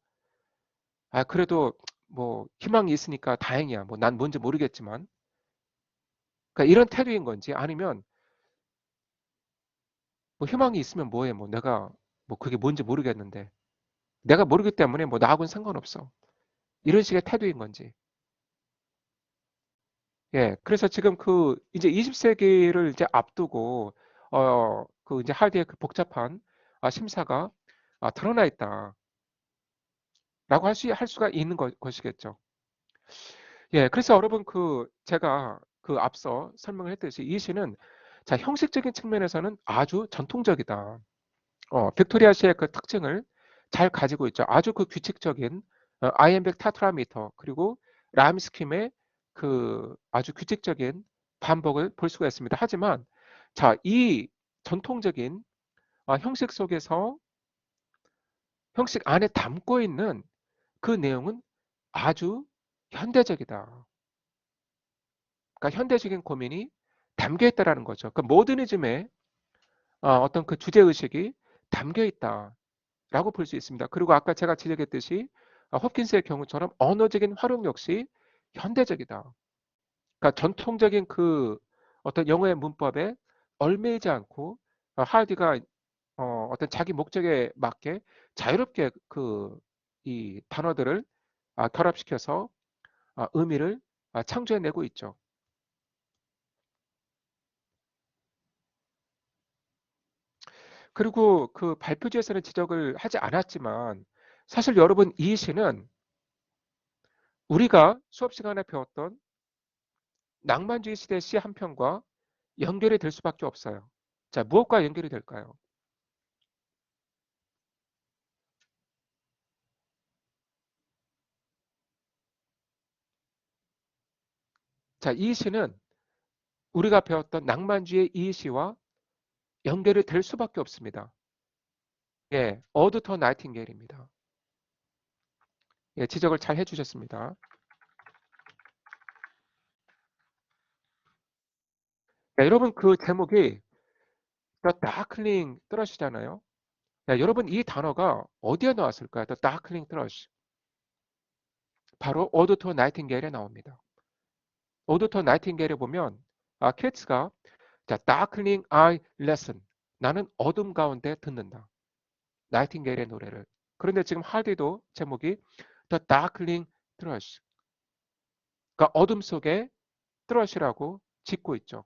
그래도 뭐 희망이 있으니까 다행이야. 뭐 난 뭔지 모르겠지만. 그러니까 이런 태도인 건지 아니면 뭐 희망이 있으면 뭐해. 뭐 내가 뭐 그게 뭔지 모르겠는데. 내가 모르기 때문에 뭐 나하고는 상관없어. 이런 식의 태도인 건지. 예. 그래서 지금 그 이제 20세기를 이제 앞두고 그 이제 할디의 그 복잡한 심사가 드러나 있다라고 할 수가 있는 것이겠죠. 예, 그래서 여러분 그 제가 그 앞서 설명을 했듯이 이 시는 자 형식적인 측면에서는 아주 전통적이다. 빅토리아시의 그 특징을 잘 가지고 있죠. 아주 그 규칙적인 아이엠백 타트라미터 그리고 라임 스킴의 그 아주 규칙적인 반복을 볼 수가 있습니다. 하지만 자, 이 전통적인 형식 속에서 형식 안에 담고 있는 그 내용은 아주 현대적이다. 그러니까 현대적인 고민이 담겨 있다라는 거죠. 그 모더니즘의 어떤 그 주제 의식이 담겨 있다라고 볼 수 있습니다. 그리고 아까 제가 지적했듯이 홉킨스의 경우처럼 언어적인 활용 역시 현대적이다. 그러니까 전통적인 그 어떤 영어의 문법에 얽매이지 않고 하디가 어떤 자기 목적에 맞게 자유롭게 그 이 단어들을 결합시켜서 의미를 창조해내고 있죠. 그리고 그 발표지에서는 지적을 하지 않았지만 사실 여러분 이 시는 우리가 수업 시간에 배웠던 낭만주의 시대 시 한 편과 연결이 될 수밖에 없어요. 자, 무엇과 연결이 될까요? 자, 이 시는 우리가 배웠던 낭만주의 이 시와 연결이 될 수밖에 없습니다. 예, 어드 더 나이팅게일입니다. 예, 지적을 잘 해주셨습니다. 야, 여러분 그 제목이 The Darkling Thrush잖아요. 야, 여러분 이 단어가 어디에 나왔을까요? The Darkling Thrush. 바로 어드 더 나이팅게일에 나옵니다. 어드 더 나이팅게일에 보면 케이츠가 자, Darkling I Listen. 나는 어둠 가운데 듣는다. 나이팅게일의 노래를. 그런데 지금 할디도 제목이 The Darkling Thrush. 그러니까 어둠 속에 트러시라고 짓고 있죠.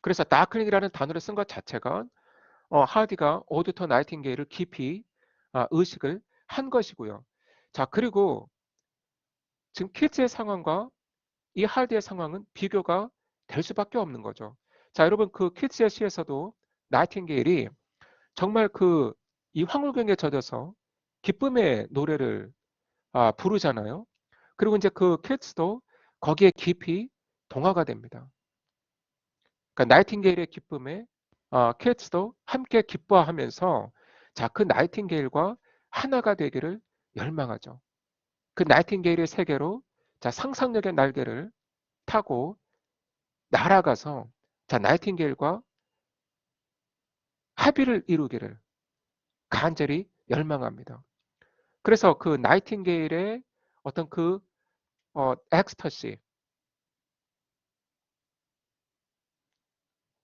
그래서 다크닝이라는 단어를 쓴 것 자체가 하디가 오디터 나이팅게일을 깊이 의식을 한 것이고요. 자, 그리고 지금 키츠의 상황과 이 하디의 상황은 비교가 될 수밖에 없는 거죠. 자, 여러분 그 키츠의 시에서도 나이팅게일이 정말 이 황홀경에 젖어서 기쁨의 노래를 부르잖아요. 그리고 이제 그 키츠도 거기에 깊이 동화가 됩니다. 그러니까 나이팅게일의 기쁨에 키츠도 함께 기뻐하면서 자, 그 나이팅게일과 하나가 되기를 열망하죠. 그 나이팅게일의 세계로 자, 상상력의 날개를 타고 날아가서 자, 나이팅게일과 합의를 이루기를 간절히 열망합니다. 그래서 그 나이팅게일의 어떤 엑스터시,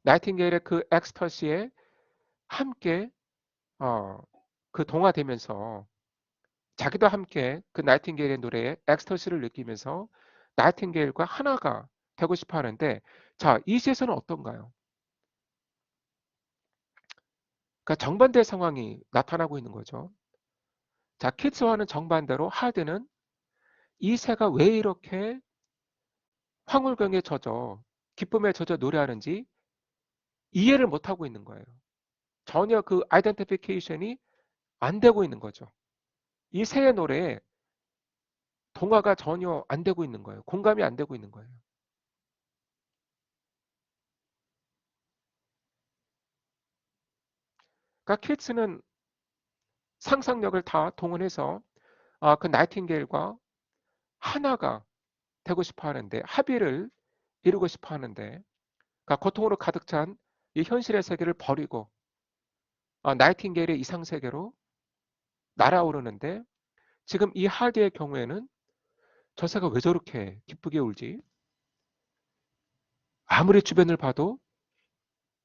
나이팅게일의 그 엑스터시에 함께 동화되면서 자기도 함께 그 나이팅게일의 노래에 엑스터시를 느끼면서 나이팅게일과 하나가 되고 싶어 하는데 자, 이 시에서는 어떤가요? 그러니까 정반대 상황이 나타나고 있는 거죠. 자, 키츠와는 정반대로 하드는 이 새가 왜 이렇게 황홀경에 젖어 기쁨에 젖어 노래하는지 이해를 못하고 있는 거예요. 전혀 그 아이덴티피케이션이 안 되고 있는 거죠. 이 새의 노래에 동화가 전혀 안 되고 있는 거예요. 공감이 안 되고 있는 거예요. 그러니까 키츠는 상상력을 다 동원해서 그 나이팅게일과 하나가 되고 싶어 하는데 합의를 이루고 싶어 하는데 그러니까 고통으로 가득 찬 이 현실의 세계를 버리고 나이팅게일의 이상 세계로 날아오르는데 지금 이 하디의 경우에는 저 새가 왜 저렇게 기쁘게 울지? 아무리 주변을 봐도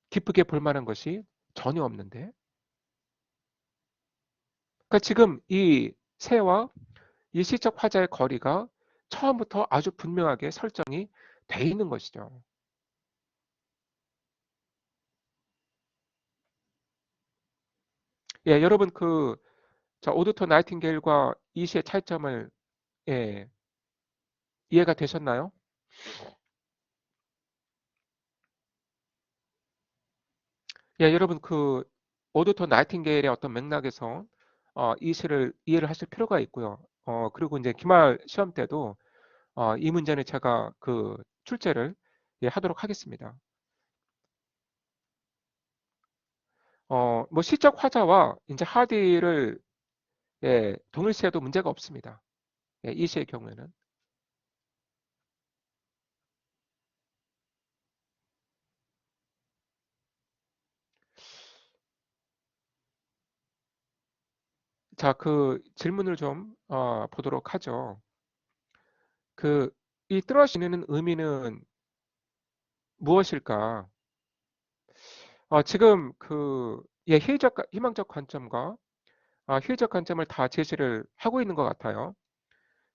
기쁘게 볼 만한 것이 전혀 없는데. 그러니까 지금 이 새와 이 시적 화자의 거리가 처음부터 아주 분명하게 설정이 돼 있는 것이죠. 예, 여러분 오드터 나이팅게일과 이 시의 차이점을 예, 이해가 되셨나요? 예, 여러분 오드터 나이팅게일의 어떤 맥락에서 이 시를 이해를 하실 필요가 있고요. 그리고 이제 기말 시험 때도 이 문제는 제가 출제를 예, 하도록 하겠습니다. 뭐 시적 화자와 이제 하디를 예, 동일시해도 문제가 없습니다. 예, 이 시의 경우에는. 자, 그 질문을 좀 보도록 하죠. 이 뚜렷이는 의미는 무엇일까? 지금 예, 희망적 관점과 희망적 관점을 다 제시를 하고 있는 것 같아요.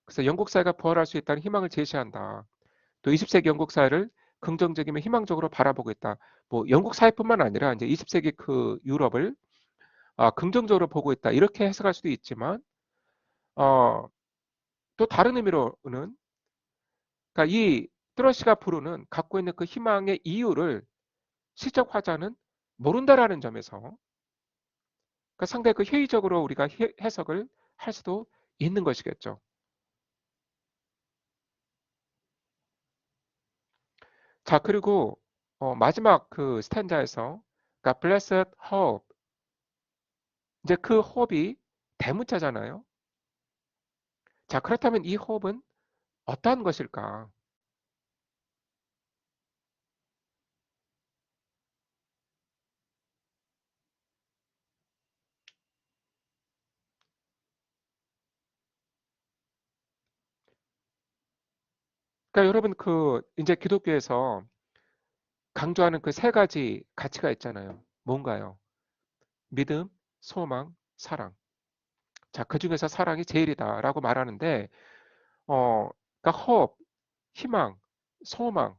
그래서 영국 사회가 부활할 수 있다는 희망을 제시한다. 또 20세기 영국 사회를 긍정적이며 희망적으로 바라보고 있다. 뭐 영국 사회뿐만 아니라 이제 20세기 유럽을 긍정적으로 보고 있다. 이렇게 해석할 수도 있지만 어, 또 다른 의미로는 그러니까 이 트러시가 부르는 갖고 있는 그 희망의 이유를 시적 화자는 모른다라는 점에서 그러니까 상당히 회의적으로 우리가 해석을 할 수도 있는 것이겠죠. 자, 그리고 마지막 스탠자에서 그러니까 blessed hope 이제 그 hope이 대문자잖아요. 자, 그렇다면 이 hope은 어떠한 것일까? 그러니까 여러분 이제 기독교에서 강조하는 그 세 가지 가치가 있잖아요. 뭔가요? 믿음, 소망, 사랑. 자, 그 중에서 사랑이 제일이다라고 말하는데, 그러니까 hope, 희망. 소망.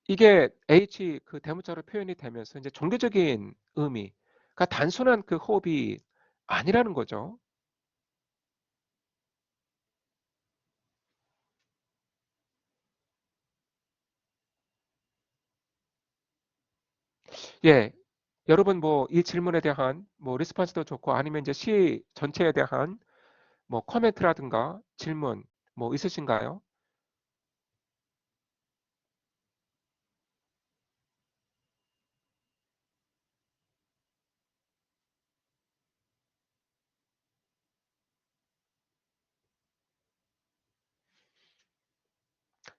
이게 H 그 대문자로 표현이 되면서 이제 종교적인 의미, 그러니까 단순한 그 호흡이 아니라는 거죠. 예, 여러분 뭐 이 질문에 대한 뭐 리스폰스도 좋고 아니면 이제 시 전체에 대한 뭐 코멘트라든가 질문 뭐 있으신가요?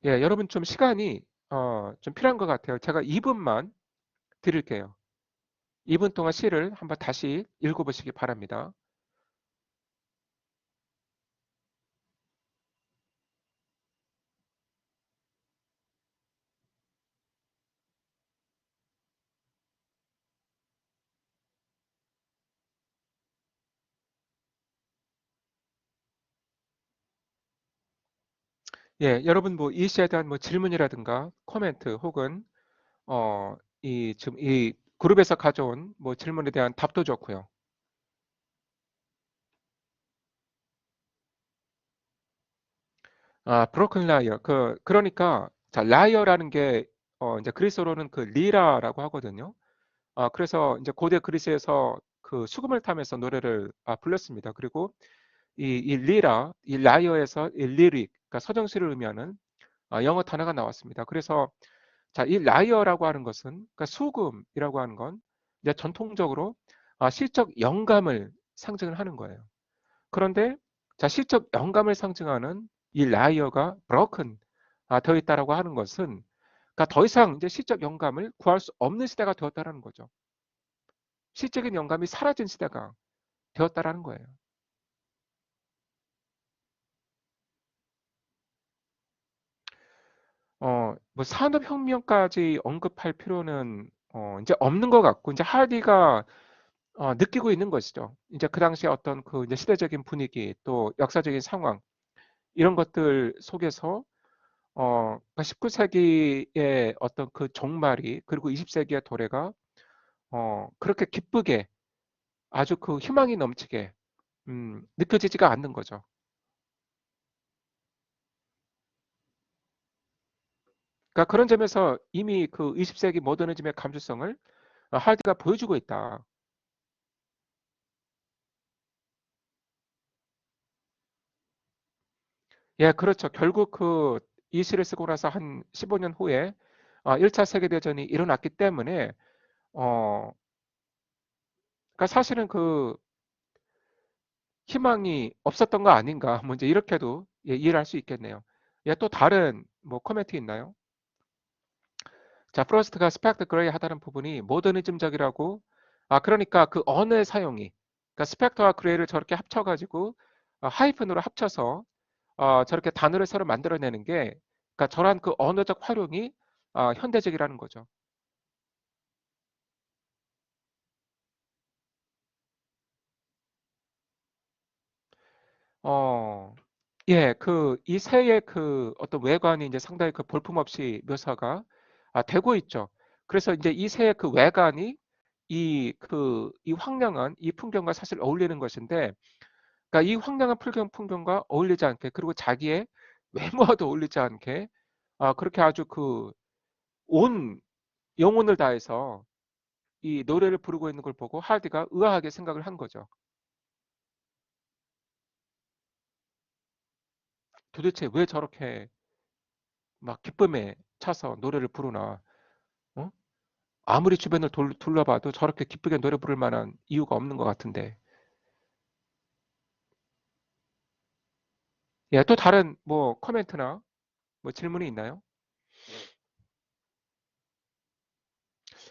예, 여러분 좀 시간이 좀 필요한 것 같아요. 제가 2분만 드릴게요. 2분 동안 시를 한번 다시 읽어보시기 바랍니다. 예, 여러분 뭐 이 시에 대한 뭐 질문이라든가 코멘트 혹은 이 지금 이 그룹에서 가져온 뭐 질문에 대한 답도 좋고요. 아, 브로큰 라이어. 그러니까 자, 라이어라는 게 이제 그리스어로는 그 리라라고 하거든요. 그래서 이제 고대 그리스에서 그 수금을 타면서 노래를 불렀습니다. 그리고 이 리라, 이 라이어에서 이 리릭, 그러니까 서정시를 의미하는 영어 단어가 나왔습니다. 그래서 자, 이 라이어라고 하는 것은 그러니까 수금이라고 하는 건 이제 전통적으로 시적 영감을 상징을 하는 거예요. 그런데 자, 시적 영감을 상징하는 이 라이어가 broken 되어 있다라고 하는 것은 그러니까 더 이상 이제 시적 영감을 구할 수 없는 시대가 되었다라는 거죠. 시적인 영감이 사라진 시대가 되었다라는 거예요. 뭐 산업혁명까지 언급할 필요는 이제 없는 것 같고 이제 하디가 느끼고 있는 것이죠. 이제 그 당시에 어떤 그 이제 시대적인 분위기 또 역사적인 상황 이런 것들 속에서 19세기의 어떤 그 종말이 그리고 20세기의 도래가 그렇게 기쁘게 아주 그 희망이 넘치게 느껴지지가 않는 거죠. 그러니까 그런 점에서 이미 그 20세기 모더니즘의 감수성을 할드가 보여주고 있다. 예, 그렇죠. 결국 그 이 시를 쓰고 나서 한 15년 후에 1차 세계대전이 일어났기 때문에 어, 그러니까 사실은 그 희망이 없었던 거 아닌가. 뭐 이제 이렇게도 예, 이해를 할 수 있겠네요. 예, 또 다른 뭐 코멘트 있나요? 자, 프로스트가 스펙트 그레이 하다는 부분이 모더니즘적이라고 그러니까 그 언어의 사용이 그러니까 스펙터와 그레이를 저렇게 합쳐가지고 하이픈으로 합쳐서 저렇게 단어를 새로 만들어내는 게 그러니까 저런 그 언어적 활용이 현대적이라는 거죠. 어, 예, 그 이 새의 그 어떤 외관이 이제 상당히 그 볼품없이 묘사가 되고 있죠. 그래서 이제 이 새의 그 외관이 이 황량한 이 풍경과 사실 어울리는 것인데, 그러니까 이 황량한 풍경과 어울리지 않게 그리고 자기의 외모와도 어울리지 않게 그렇게 아주 그 온 영혼을 다해서 이 노래를 부르고 있는 걸 보고 하디가 의아하게 생각을 한 거죠. 도대체 왜 저렇게 막 기쁨에 차서 노래를 부르나? 어? 아무리 주변을 둘러봐도 저렇게 기쁘게 노래 부를 만한 이유가 없는 것 같은데. 예, 또 다른 뭐 코멘트나 뭐 질문이 있나요?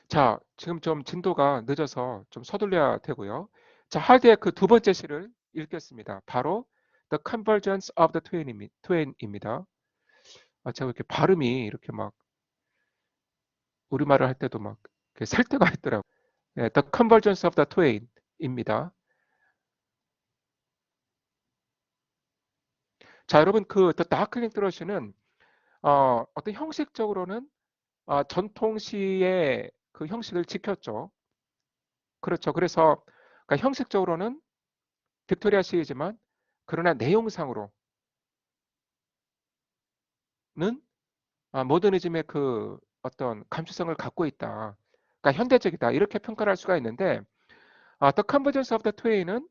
자, 지금 좀 진도가 늦어서 좀 서둘러야 되고요. 자, 할드의 그 두 번째 시를 읽겠습니다. 바로 The Convergence of the Twain입니다. 제가 이렇게 발음이 이렇게 막 우리말을 할 때도 막 이렇게 셀 때가 있더라고요. 예, The Convergence of the Twain입니다. 자, 여러분 The Darkling Thrush는 어떤 형식적으로는 전통시의 그 형식을 지켰죠. 그렇죠. 그래서 그러니까 형식적으로는 빅토리아 시이지만 그러나 내용상으로는 모더니즘의 그 어떤 감수성을 갖고 있다. 그러니까 현대적이다. 이렇게 평가를 할 수가 있는데 The Convergence of the Twain은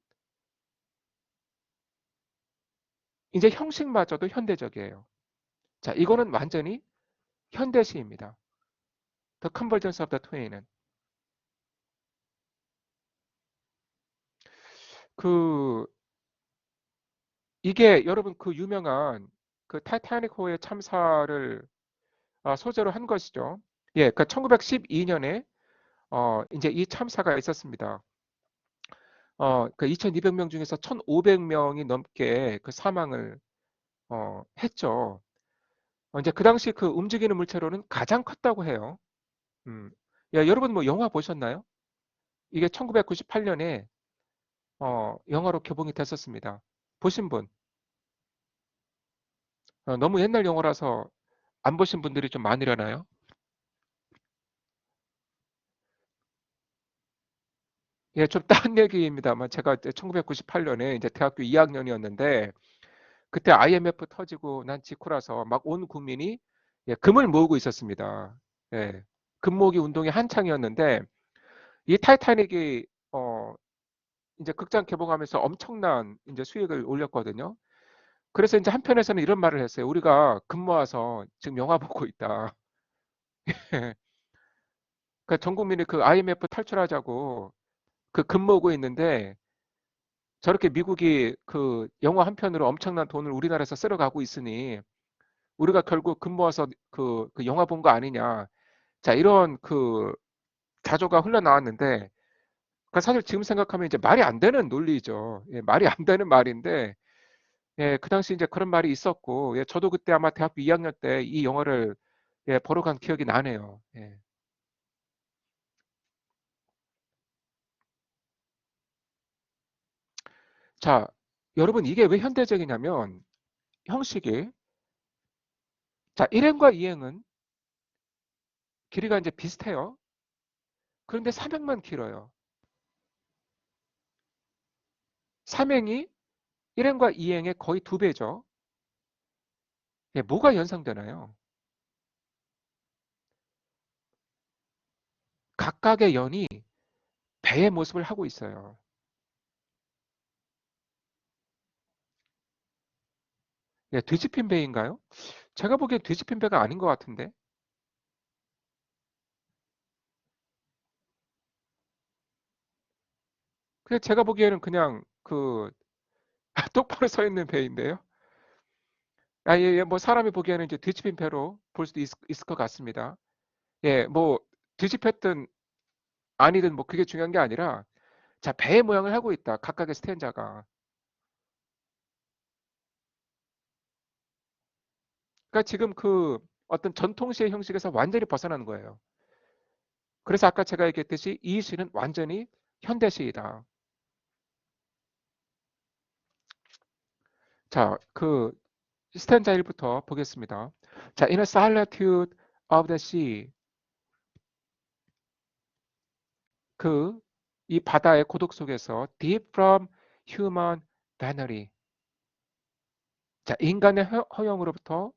이제 형식마저도 현대적이에요. 자, 이거는 완전히 현대시입니다. The Convergence of the Twain은. 그 이게 여러분 그 유명한 그 타이타닉호의 참사를 소재로 한 것이죠. 예, 그 1912년에 이제 이 참사가 있었습니다. 그 2,200명 중에서 1,500명이 넘게 그 사망을 했죠. 이제 그 당시 그 움직이는 물체로는 가장 컸다고 해요. 음. 야, 여러분 뭐 영화 보셨나요? 이게 1998년에 영화로 개봉이 됐었습니다. 보신 분? 너무 옛날 영화라서 안 보신 분들이 좀 많으려나요? 예, 좀 딴 얘기입니다만 제가 1998년에 이제 대학교 2학년이었는데 그때 IMF 터지고 난 직후라서 막 온 국민이 예, 금을 모으고 있었습니다. 예, 금 모으기 운동이 한창이었는데 이 타이타닉이 이제 극장 개봉하면서 엄청난 이제 수익을 올렸거든요. 그래서 이제 한편에서는 이런 말을 했어요. 우리가 금 모아서 지금 영화 보고 있다. 그러니까 전 국민이 그 IMF 탈출하자고 그 금 모으고 있는데 저렇게 미국이 그 영화 한 편으로 엄청난 돈을 우리나라에서 쓸어가고 있으니 우리가 결국 금 모아서 그 영화 본 거 아니냐. 자, 이런 그 자조가 흘러나왔는데 그 사실 지금 생각하면 이제 말이 안 되는 논리죠. 예, 말이 안 되는 말인데 예, 그 당시 이제 그런 말이 있었고 예, 저도 그때 아마 대학교 2학년 때 이 영화를 예, 보러 간 기억이 나네요. 예. 자, 여러분 이게 왜 현대적이냐면 형식이 자, 1행과 2행은 길이가 이제 비슷해요. 그런데 3행만 길어요. 3행이 1행과 2행의 거의 2배죠. 예, 뭐가 연상되나요? 각각의 연이 배의 모습을 하고 있어요. 예, 뒤집힌 배인가요? 제가 보기엔 뒤집힌 배가 아닌 것 같은데. 근데 제가 보기에는 그냥 그 똑바로 서 있는 배인데요. 예, 예, 뭐 사람이 보기에는 이제 뒤집힌 배로 볼 수도 있을 것 같습니다. 예, 뭐 뒤집혔든 아니든 뭐 그게 중요한 게 아니라 자, 배의 모양을 하고 있다. 각각의 스탠자가. 그러니까 지금 그 어떤 전통시의 형식에서 완전히 벗어나는 거예요. 그래서 아까 제가 얘기했듯이 이 시는 완전히 현대시이다. 자, 그 스탠자 1부터 보겠습니다. 자, In a solitude of the sea. 그 이 바다의 고독 속에서 deep from human vanity. 자, 인간의 허영으로부터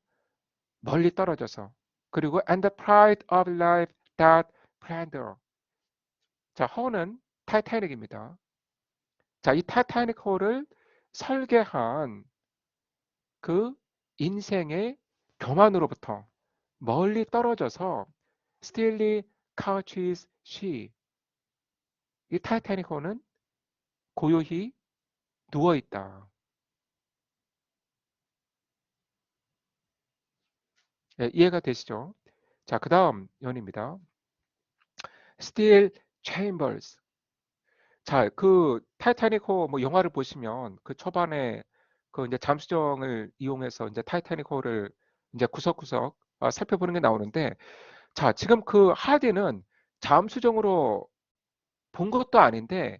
멀리 떨어져서 그리고 and the pride of life that plunder. 자, 허는 타이타닉입니다. 자, 이 타이타닉 호를 설계한 그 인생의 교만으로부터 멀리 떨어져서 stilly couches she. 이 타이타닉 호는 고요히 누워 있다. 예, 이해가 되시죠? 자, 그 다음 연입니다. Still Chambers. 자, 그 타이타닉 호 뭐 영화를 보시면 그 초반에 그 이제 잠수정을 이용해서 이제 타이타닉 호를 이제 구석구석 살펴보는 게 나오는데 자, 지금 그 하디는 잠수정으로 본 것도 아닌데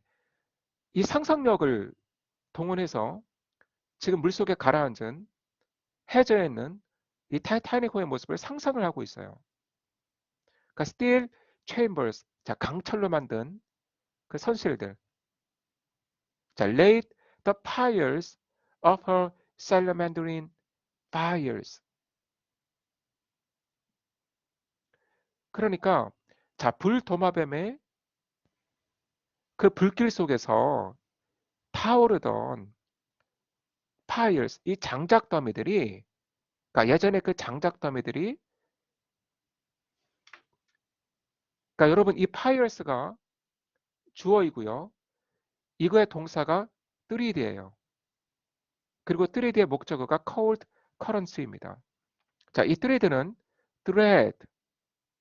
이 상상력을 동원해서 지금 물속에 가라앉은 해저에 있는 이 타이타닉호의 모습을 상상을 하고 있어요. 그러니까 steel chambers, 자 강철로 만든 그 선실들, 자 laid the piles of her salamandrine fires. 그러니까 자 불도마뱀의 그 불길 속에서 타오르던 piles, 이 장작 더미들이, 그러니까 예전에 그 장작 더미들이, 그러니까 여러분 이 piles가 주어이고요. 이거의 동사가 3D예요. 그리고 3D의 목적어가 cold currency입니다. 자, 이 thread는 thread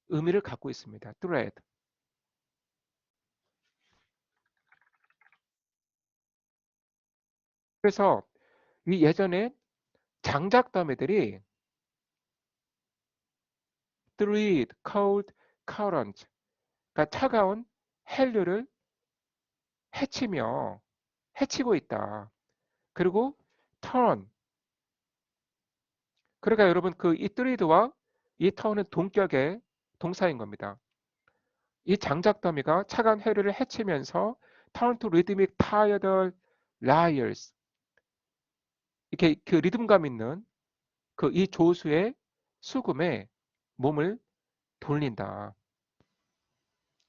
의미를 갖고 있습니다. thread. 그래서 이 예전에 장작 더미들이 thread, cold current, 그러니까 차가운 헬류를 해치고 있다. 그리고 turn. 그러니까 여러분 그 이 thread와 이 turn은 동격의 동사인 겁니다. 이 장작 더미가 차가운 헬류를 해치면서 turn to rhythmic tired liars. 이렇게 그 리듬감 있는 그 이 조수의 수금에 몸을 돌린다.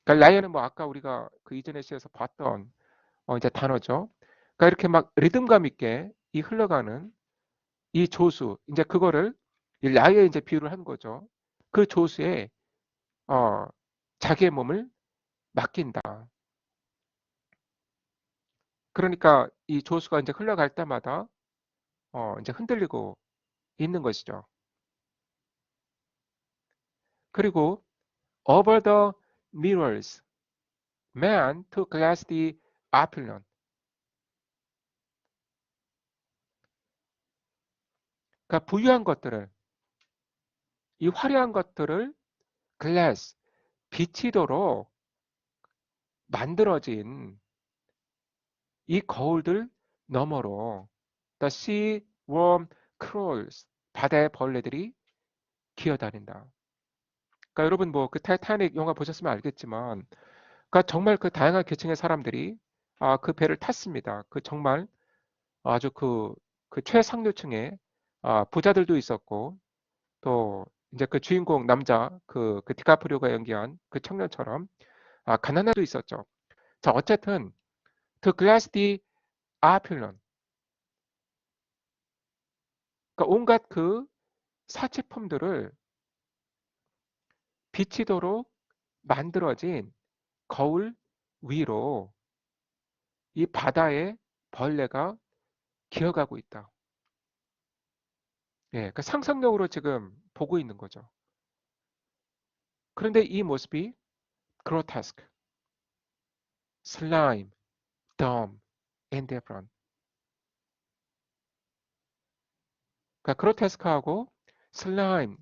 그러니까 라이언은 뭐 아까 우리가 그 이전의 시에서 봤던 이제 단어죠. 그러니까 이렇게 막 리듬감 있게 이 흘러가는 이 조수, 이제 그거를 이 라이어에 이제 비유를 한 거죠. 그 조수에 자기의 몸을 맡긴다. 그러니까 이 조수가 이제 흘러갈 때마다 이제 흔들리고 있는 것이죠. 그리고 over the mirrors, man to glass the opulent. 그러니까 부유한 것들을, 이 화려한 것들을 glass, 비치도록 만들어진 이 거울들 너머로 the sea worm crawls, 바다의 벌레들이 기어다닌다. 그러니까 여러분 뭐 그 타이타닉 영화 보셨으면 알겠지만, 그러니까 정말 그 다양한 계층의 사람들이 그 배를 탔습니다. 그 정말 아주 그 최상류층의 부자들도 있었고, 또 이제 그 주인공 남자 그 디카프리오가 연기한 그 청년처럼 가난한도 있었죠. 자, 어쨌든 그 글라스 디 아필런, 그러니까 온갖 그 사치품들을 비치도록 만들어진 거울 위로 이 바다의 벌레가 기어가고 있다. 예, 그 상상력으로 지금 보고 있는 거죠. 그런데 이 모습이 grotesque, slime, dumb, indifferent. 그러니까 grotesque하고 slime,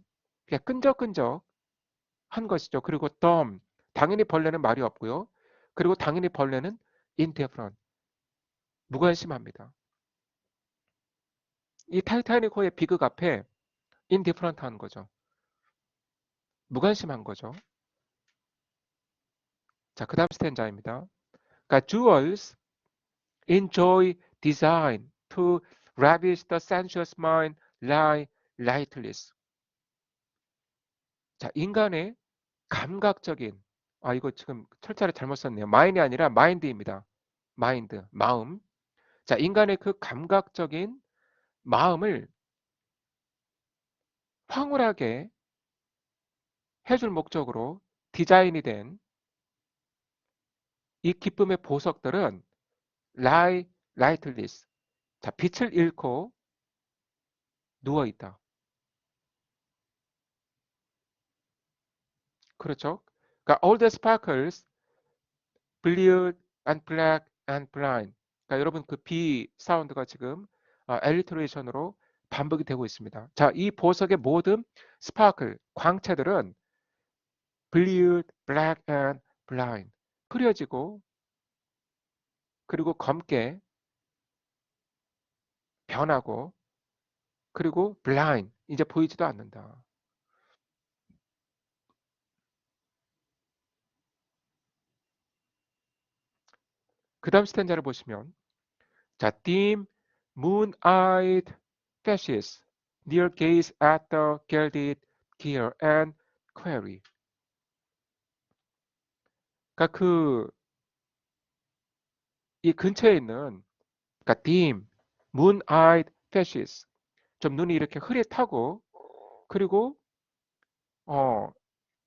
그냥 끈적끈적한 것이죠. 그리고 dumb, 당연히 벌레는 말이 없고요. 그리고 당연히 벌레는 indifferent, 무관심합니다. 이 타이타닉호의 비극 앞에 indifferent한 거죠. 무관심한 거죠. 자, 그 다음 스탠자입니다. 그러니까 jewels enjoy design to ravish the sensuous mind lie lightless. 자, 인간의 감각적인, 이거 지금 철자를 잘못 썼네요. mind이 아니라 mind입니다. mind, 마음. 자, 인간의 그 감각적인 마음을 황홀하게 해줄 목적으로 디자인이 된 이 기쁨의 보석들은 lie lightless. 자, 빛을 잃고 누워 있다. 그렇죠? 그러니까 all the sparkles bleared and black and blind. 그러니까 여러분 그 B 사운드가 지금 엘리트레이션으로 반복이 되고 있습니다. 자, 이 보석의 모든 스파클, 광채들은 bleared, black and blind. 흐려지고 그리고 검게 변하고 그리고 blind, 이제 보이지도 않는다. 그 다음 스탠자를 보시면, 자, dim, moon-eyed fascists near gaze at the gilded gear and query. 그러니까 이 근처에 있는, 그러니까 dim, moon-eyed fascists, 좀 눈이 이렇게 흐릿하고, 그리고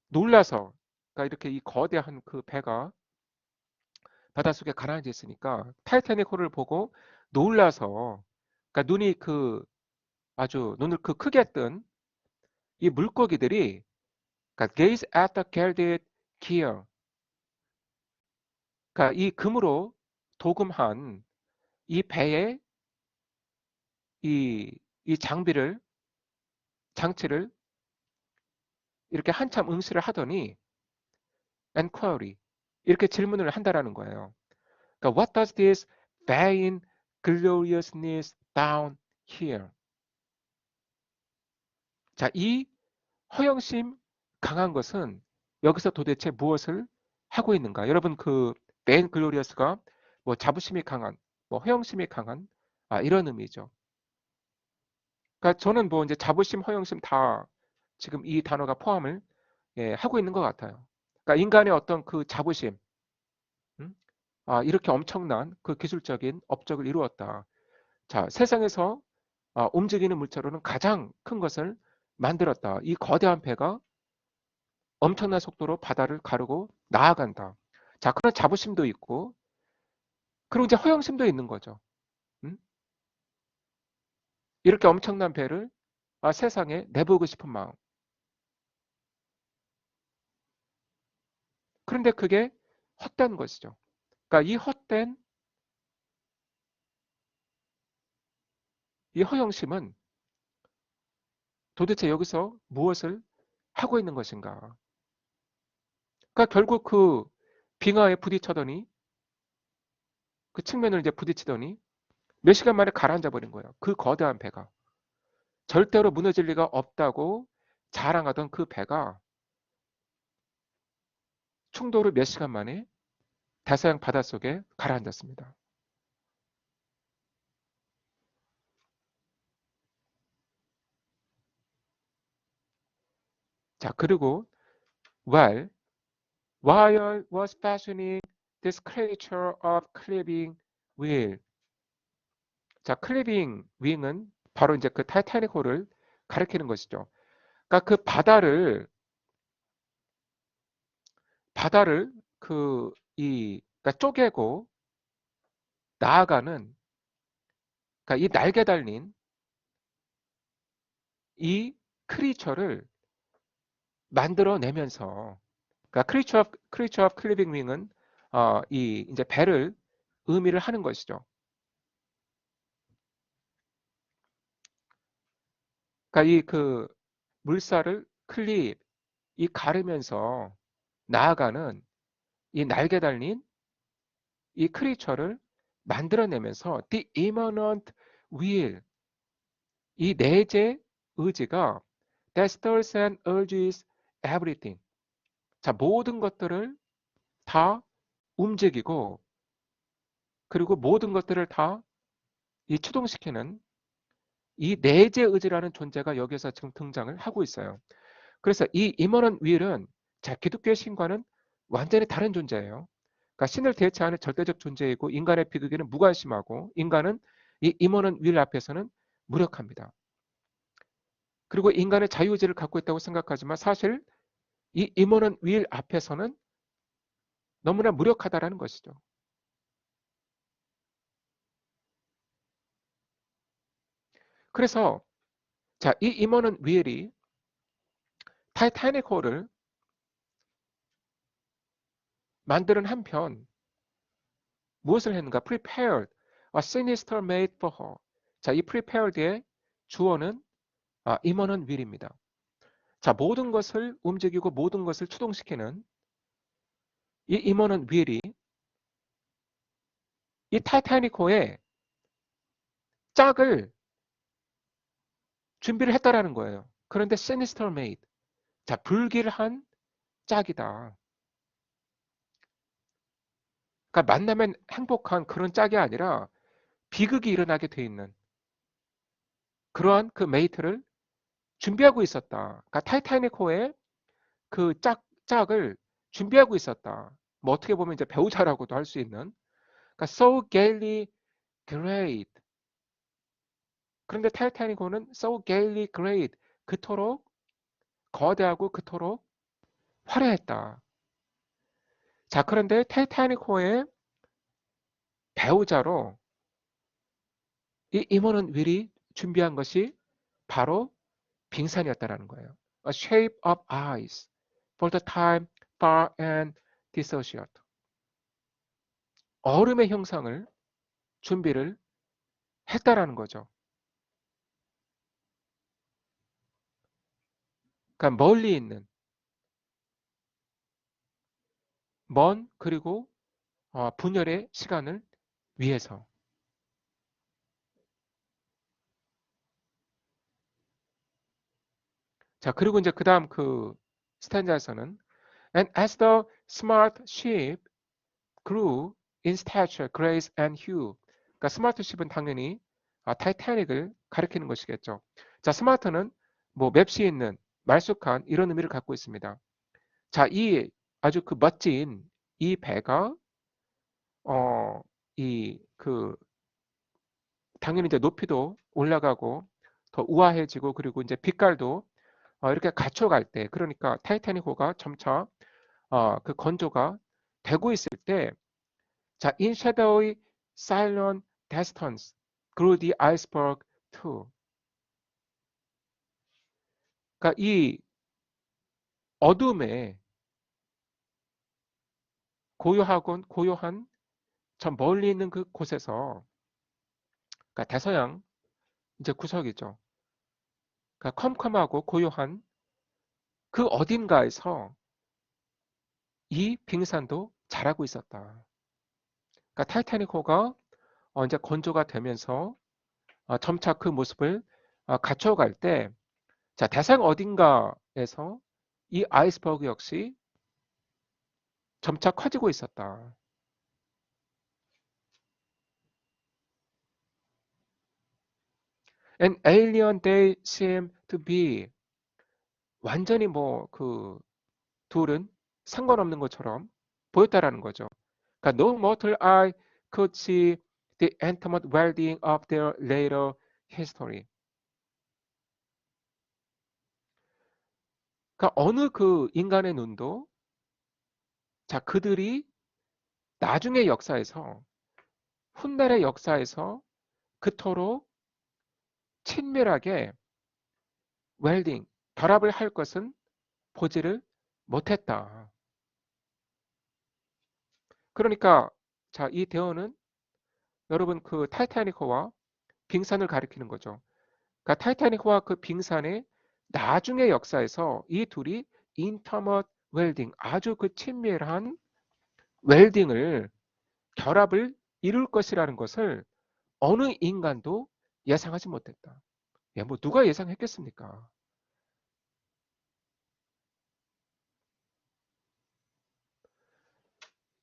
놀라서, 그러니까 이렇게 이 거대한 그 배가 바닷속에 가라앉아 있으니까 타이타닉 호를 보고 놀라서, 그러니까 눈이 아주 눈을 크게 뜬 이 물고기들이, 그러니까 gaze at the gilded gear, 그러니까 이 금으로 도금한 이 배의 이 장치를 이렇게 한참 응시를 하더니 enquiry, 이렇게 질문을 한다라는 거예요. 그러니까 what does this vain gloriousness down here? 자, 이 허영심 강한 것은 여기서 도대체 무엇을 하고 있는가? 여러분, 그 vain glorious가 뭐 자부심이 강한, 뭐 허영심이 강한, 이런 의미죠. 그러니까 저는 뭐 이제 자부심, 허영심 다 지금 이 단어가 포함을 하고 있는 것 같아요. 그러니까 인간의 어떤 그 자부심, 음? 이렇게 엄청난 그 기술적인 업적을 이루었다. 자, 세상에서 움직이는 물체로는 가장 큰 것을 만들었다. 이 거대한 배가 엄청난 속도로 바다를 가르고 나아간다. 자, 그런 자부심도 있고, 그리고 이제 허영심도 있는 거죠. 음? 이렇게 엄청난 배를 세상에 내보고 싶은 마음. 그런데 그게 헛된 것이죠. 그러니까 이 헛된 이 허영심은 도대체 여기서 무엇을 하고 있는 것인가? 그러니까 결국 그 빙하에 부딪혀더니, 그 측면을 이제 부딪히더니 몇 시간 만에 가라앉아 버린 거예요. 그 거대한 배가. 절대로 무너질 리가 없다고 자랑하던 그 배가 충돌을 몇 시간 만에 다서양 바닷속에 가라앉았습니다. 자, 그리고 while was fashioning this creature of cleaving wheel. 자, 클리빙 윙은 바로 이제 그 타이타닉 호를 가리키는 것이죠. 그러니까 그 바다를 그러니까 쪼개고 나아가는, 그러니까 이 날개 달린 이 크리처를 만들어내면서, 그러니까 크리처 오브 클리빙 윙은 이 이제 배를 의미를 하는 것이죠. 그러니까 이 물살을 이 가르면서 나아가는 이 날개 달린 이 크리처를 만들어내면서 the immanent will, 이 내재 의지가 that stirs and urges everything. 자, 모든 것들을 다 움직이고, 그리고 모든 것들을 다 이 추동시키는 이 내재 의지라는 존재가 여기서 지금 등장을 하고 있어요. 그래서 이 immanent will은, 자, 기독교의 신과는 완전히 다른 존재예요. 그러니까 신을 대체하는 절대적 존재이고, 인간의 비극에는 무관심하고, 인간은 이 immanent will 앞에서는 무력합니다. 그리고 인간의 자유의지를 갖고 있다고 생각하지만 사실 이 immanent will 앞에서는 너무나 무력하다라는 것이죠. 그래서 자, 이 immanent will이 타이타닉 호를 만드는 한편 무엇을 했는가? prepared a sinister mate for her. 자, 이 prepared의 주어는 immanent will입니다. 자, 모든 것을 움직이고 모든 것을 추동시키는 이 immanent will이 이 타이타닉호의 짝을 준비를 했다라는 거예요. 그런데 sinister made. 자, 불길한 짝이다. 그러니까 만나면 행복한 그런 짝이 아니라 비극이 일어나게 돼 있는 그러한 그 메이트를 준비하고 있었다. 그러니까 타이타닉호의 그 짝을 준비하고 있었다. 뭐 어떻게 보면 이제 배우자라고도 할 수 있는. 그러니까 so gaily great. 그런데 타이타닉호는 so gaily great. 그토록 거대하고 그토록 화려했다. 자, 그런데 타이타닉호의 배우자로 이 임원은 윌이 준비한 것이 바로 빙산이었다라는 거예요. A shape of eyes for the time far and dissociate. 얼음의 형상을 준비를 했다라는 거죠. 그러니까 멀리 있는 먼 그리고 분열의 시간을 위해서. 자, 그리고 이제 그 다음 그 스탠자에서는 And as the smart ship grew in stature, grace and hue. 그러니까 스마트 ship은 당연히 타이타닉을 가리키는 것이겠죠. 자, 스마트는 뭐 맵시 있는 말쑥한 이런 의미를 갖고 있습니다. 자, 이 아주 그 멋진 이 배가 이 그 당연히 이제 높이도 올라가고 더 우아해지고 그리고 이제 빛깔도 이렇게 갖춰갈 때 그러니까 타이타닉호가 점차 그 건조가 되고 있을 때 자, in shadowy silent distance grew the iceberg too. 그러니까 이 어둠에 고요한 저 멀리 있는 그 곳에서 그러니까 대서양 이제 구석이죠. 그러니까 컴컴하고 고요한 그 어딘가에서 이 빙산도 자라고 있었다. 그러니까 타이타닉호가 이제 건조가 되면서 점차 그 모습을 갖춰갈 때 자, 대서양 어딘가에서 이 아이스버그 역시 점차 커지고 있었다. An alien they seem to be. 완전히 뭐 그 둘은 상관없는 것처럼 보였다라는 거죠. 그러니까 no mortal eye could see the intimate well-being of their later history. 그러니까 어느 그 인간의 눈도 자 그들이 나중의 역사에서 훗날의 역사에서 그토록 친밀하게 웰딩 결합을 할 것은 보지를 못했다. 그러니까 자, 이 대어는 여러분 그 타이타닉호와 빙산을 가리키는 거죠. 그러니까 타이타닉호와 그 빙산의 나중의 역사에서 이 둘이 인터머트 웰딩 아주 그 친밀한 웰딩을 결합을 이룰 것이라는 것을 어느 인간도 예상하지 못했다. 예, 뭐 누가 예상했겠습니까?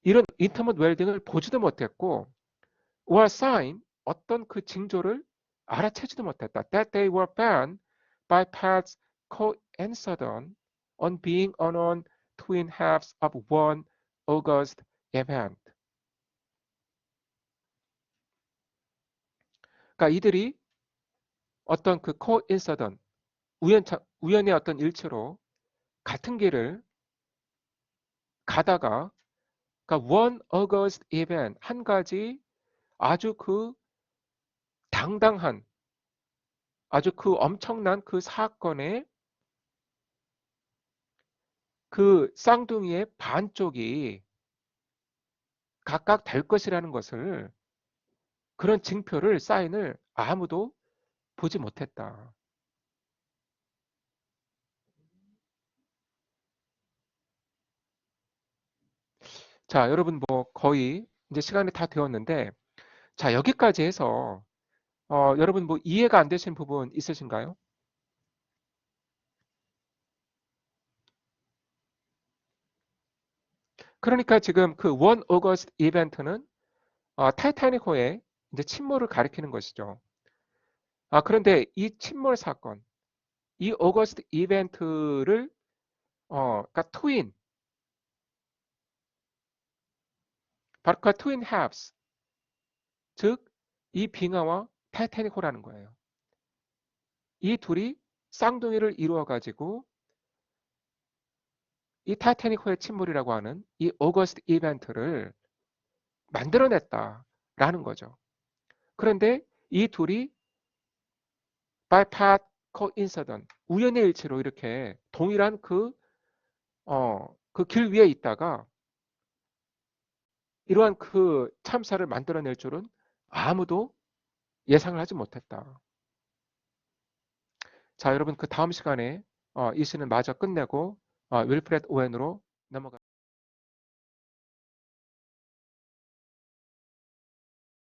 이런 인터머트 웰딩을 보지도 못했고 or sign 어떤 그 징조를 알아채지도 못했다. That they were bound by paths coincident on being on twin halves of one August event. 그러니까 이들이 어떤 그 coincident 우연의 어떤 일치로 같은 길을 가다가 그러니까 one August event 한 가지 아주 그 당당한 아주 그 엄청난 그 사건의 그 쌍둥이의 반쪽이 각각 될 것이라는 것을 그런 징표를 사인을 아무도 보지 못했다. 자, 여러분 뭐 거의 이제 시간이 다 되었는데 자, 여기까지 해서 여러분 뭐 이해가 안 되신 부분 있으신가요? 그러니까 지금 그 1 August 이벤트는 타이타닉호의 이제 침몰을 가리키는 것이죠. 그런데 이 침몰 사건, 이 오거스트 이벤트를 그러니까 바로 그 트윈 합스, 즉 이 빙하와 타이타닉호라는 거예요. 이 둘이 쌍둥이를 이루어 가지고 이 타이타닉호의 침몰이라고 하는 이 오거스트 이벤트를 만들어냈다라는 거죠. 그런데 이 둘이 by path coincidence, 우연의 일치로 이렇게 동일한 그 길 위에 있다가 이러한 그 참사를 만들어낼 줄은 아무도 예상을 하지 못했다. 자, 여러분 그 다음 시간에 이 시는 마저 끝내고 윌프레드 오웬으로 넘어가.